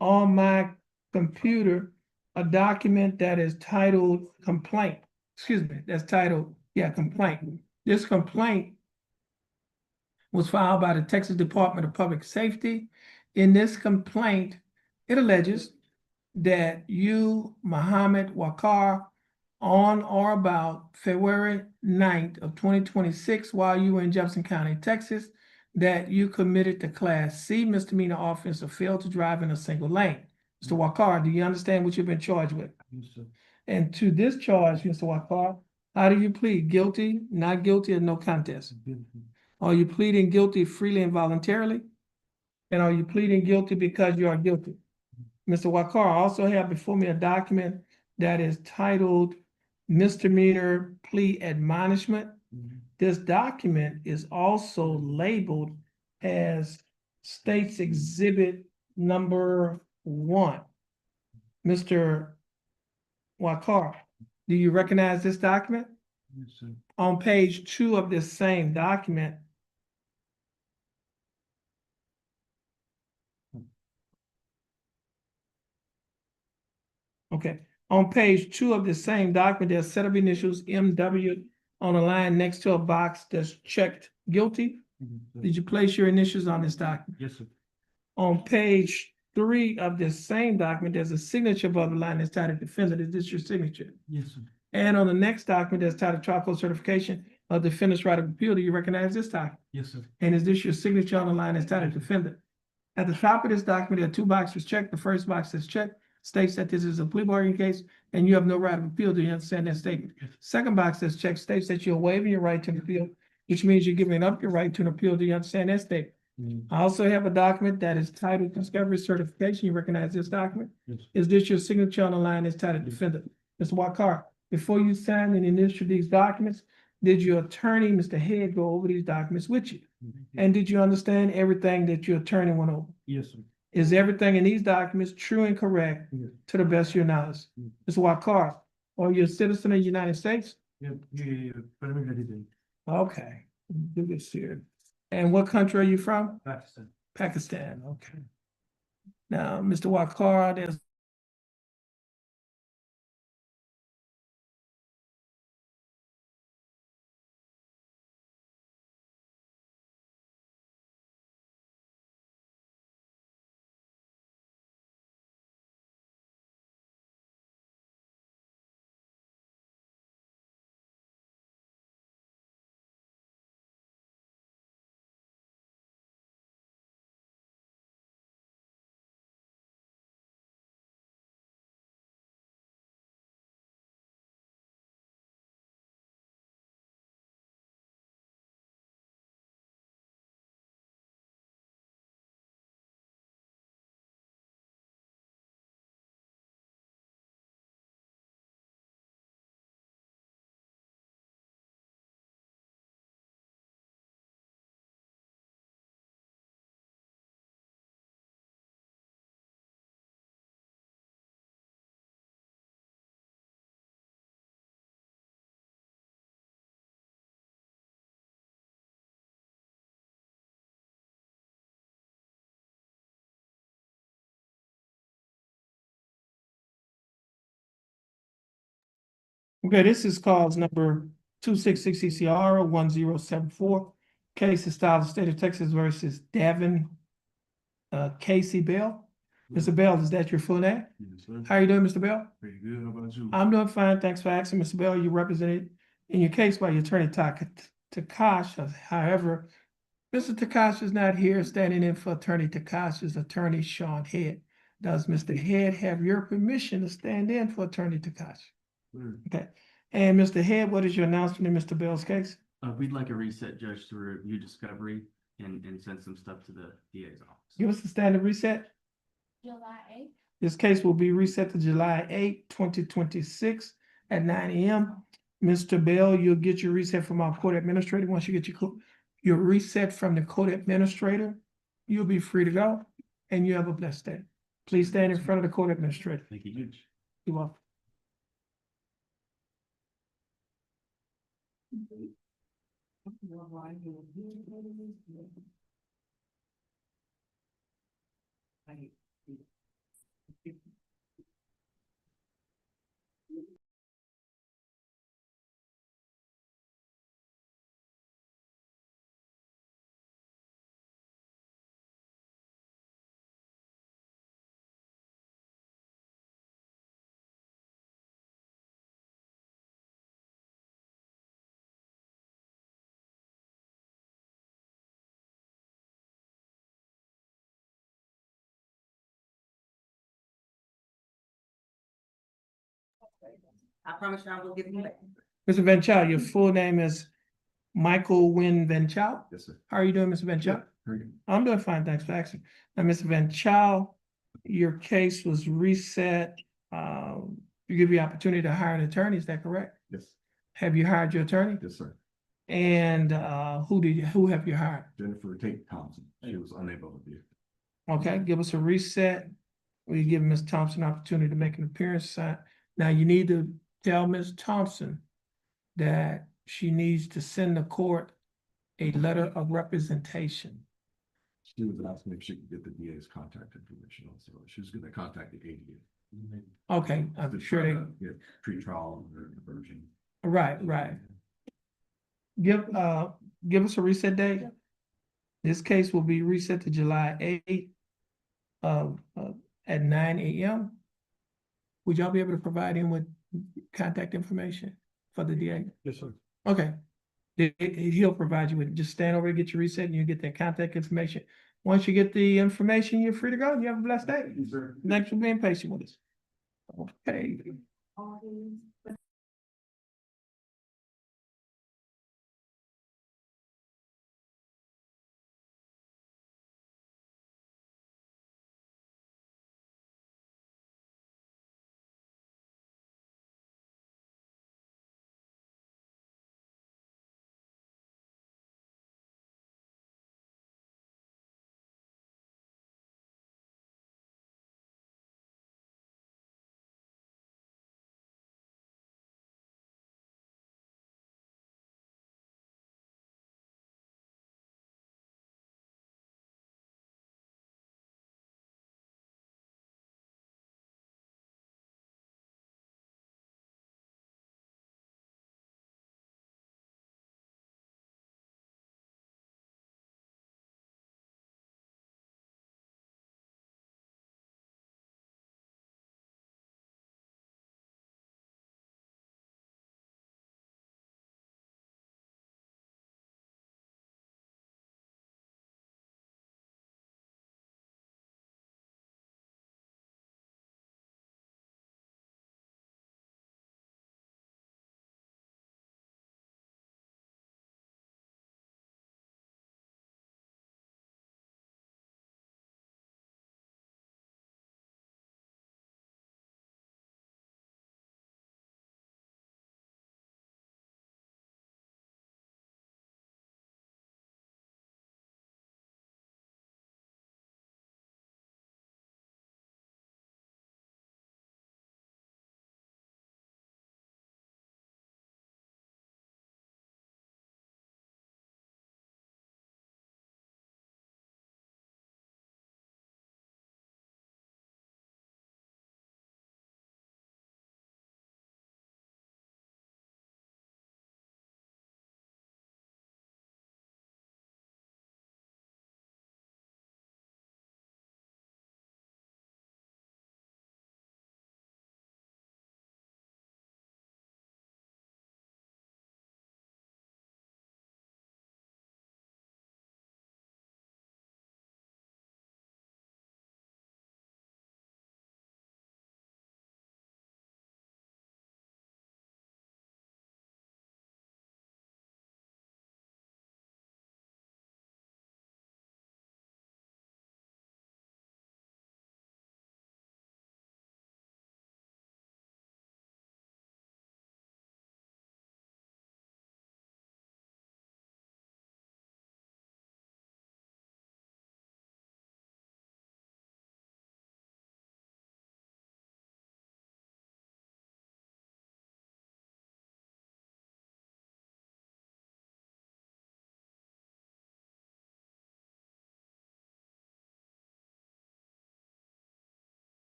on my computer a document that is titled complaint. Excuse me, that's titled, complaint. This complaint was filed by the Texas Department of Public Safety. In this complaint, it alleges that you, Muhammad Wakar, on or about February 9th of 2026, while you were in Jefferson County, Texas, that you committed the Class C misdemeanor offense of failed to drive in a single lane. Mr. Wakar, do you understand what you've been charged with? Yes, sir. And to this charge, Mr. Wakar, how do you plead? Guilty, not guilty, or no contest? Are you pleading guilty freely and voluntarily? And are you pleading guilty because you are guilty? Mr. Wakar, I also have before me a document that is titled Misdemeanor Plea Admonishment. This document is also labeled as State's Exhibit number 1. Mr. Wakar, do you recognize this document? Yes, sir. On page 2 of this same document, okay, on page 2 of the same document, there's a set of initials MW on a line next to a box that's checked guilty. Did you place your initials on this document? Yes, sir. On page 3 of this same document, there's a signature above the line that's titled defendant. Is this your signature? Yes, sir. And on the next document that's titled trial court certification of defendant's right of appeal, do you recognize this document? Yes, sir. And is this your signature on the line that's titled defendant? At the top of this document, there are 2 boxes checked. The first box that's checked states that this is a plea bargain case and you have no right of appeal. Do you understand that statement? Second box that's checked states that you're waiving your right to an appeal, which means you're giving up your right to an appeal. Do you understand that statement? I also have a document that is titled discovery certification. You recognize this document? Yes. Is this your signature on the line that's titled defendant? Mr. Wakar, before you signed and initialed these documents, did your attorney, Mr. Head, go over these documents with you? And did you understand everything that your attorney went over? Yes, sir. Is everything in these documents true and correct Yes. to the best of your knowledge? Mr. Wakar, are you a citizen of the United States? Okay, do this here. And what country are you from? Pakistan. Pakistan, okay. Now, Mr. Wakar, there's okay, this is cause number 266CCR 1074, Case is styled State of Texas versus Davin Casey Bell. Mr. Bell, is that your full name? Yes, sir. How are you doing, Mr. Bell? Pretty good. How about you? I'm doing fine. Thanks for asking, Mr. Bell. You represented in your case by your attorney Takash. However, Mr. Takash is not here standing in for attorney Takash's attorney Sean Head. Does Mr. Head have your permission to stand in for attorney Takash? Sure. Okay. And Mr. Head, what is your announcement in Mr. Bell's case? We'd like a reset, Judge, to review discovery and send some stuff to the DA's office. Give us the standard reset. July 8th. This case will be reset to July 8, 2026 at 9 AM. Mr. Bell, you'll get your reset from our court administrator. Once you get your reset from the court administrator, you'll be free to go and you have a blessed day. Please stand in front of the court administrator. Thank you, Judge. You're welcome. I promise you I will give you back. Mr. Van Chow, your full name is Michael Wynn Van Chow. Yes, sir. How are you doing, Mr. Van Chow? Very good. I'm doing fine, thanks for asking. Now, Mr. Van Chow, your case was reset. You give you opportunity to hire an attorney, is that correct? Yes. Have you hired your attorney? Yes, sir. And who have you hired? Jennifer Tate Thompson. She was unable to be. Okay, give us a reset. We give Ms. Thompson an opportunity to make an appearance. Now you need to tell Ms. Thompson that she needs to send the court a letter of representation. She was asking if she could get the DA's contact information also. She was gonna contact the ADA. Okay, I'm sure they, Get pre-trial version. right. Give us a reset date. This case will be reset to July 8th at 9 AM. Would y'all be able to provide him with contact information for the DA? Yes, sir. Okay. He'll provide you with it. Just stand over and get your reset and you get that contact information. Once you get the information, you're free to go. You have a blessed day. Yes, sir. Thanks for being patient with us. Okay.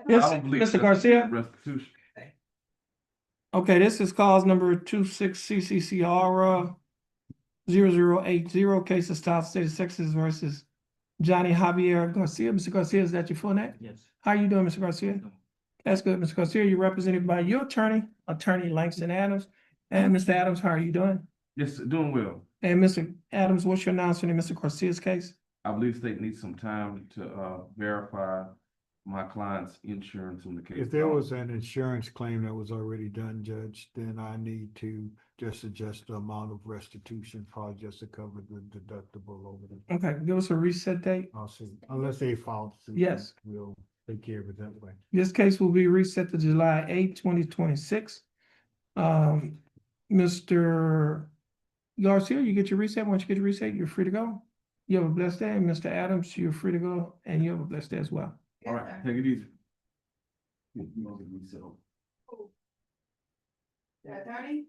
Yes, I don't believe Mr. that's Garcia? Restitution. Okay, this is cause number 26 CCCR 0080, case of South State of Texas versus Johnny Javier Garcia. Mr. Garcia, is that your full name? Yes. How you doing, Mr. Garcia? That's good, Mr. Garcia. You're represented by your attorney, Attorney Langston Adams. And Mr. Adams, how are you doing? Yes, doing well. And Mr. Adams, what's your announcement in Mr. Garcia's case? I believe state needs some time to verify my client's insurance in the case. If there was an insurance claim that was already done, Judge, then I need to just adjust the amount of restitution, probably just to cover the deductible over the. Okay, give us a reset date. I'll see, unless they filed suit. Yes. We'll take care of it that way. This case will be reset to July 8, 2026. Mr. Garcia, you get your reset. Once you get your reset, you're free to go. You have a blessed day. Mr. Adams, you're free to go, and you have a blessed day as well. All right, take it easy. Attorney?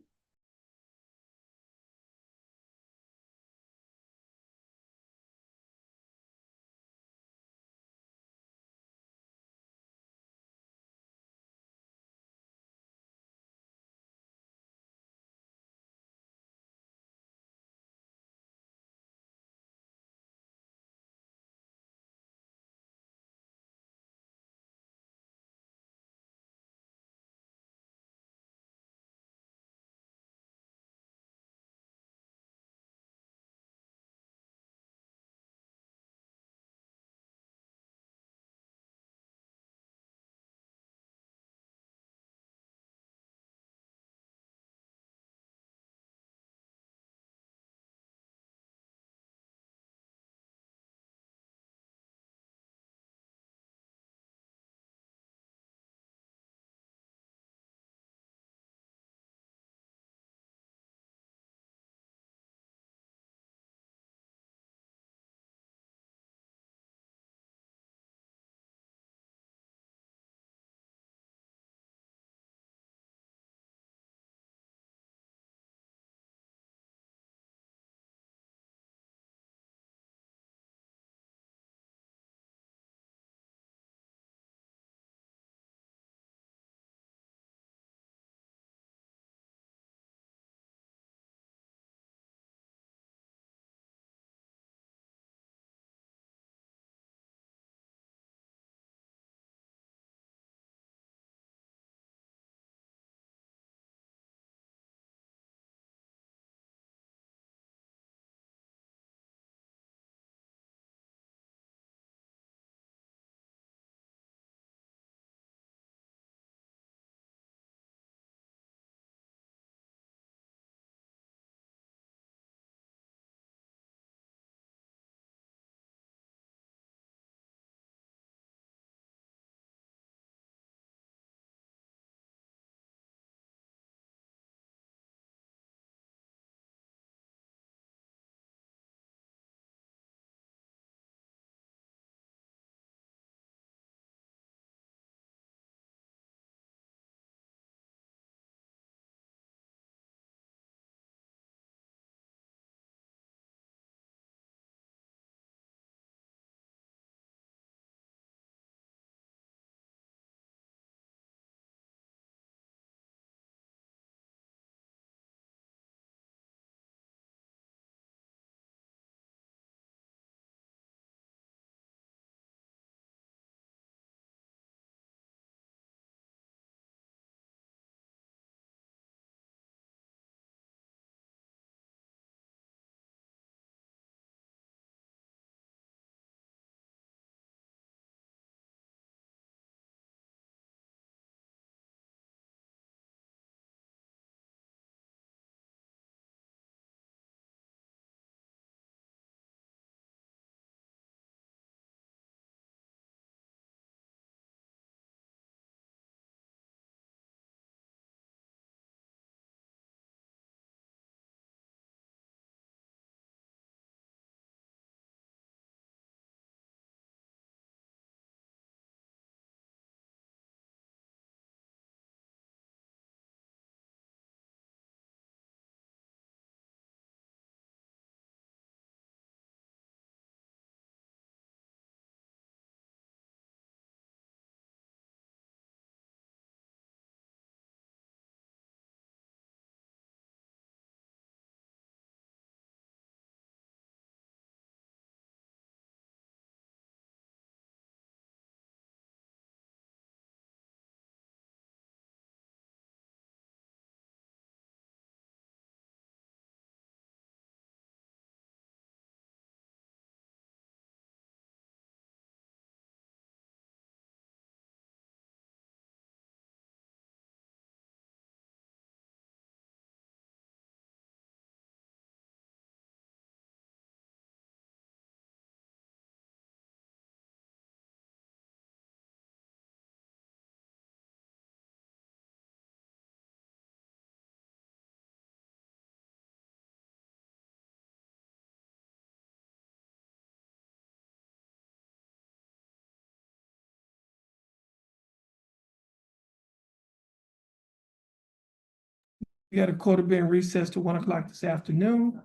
We got a quarter being recessed to 1 o'clock this afternoon.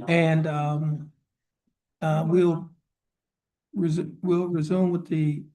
And we'll resume with the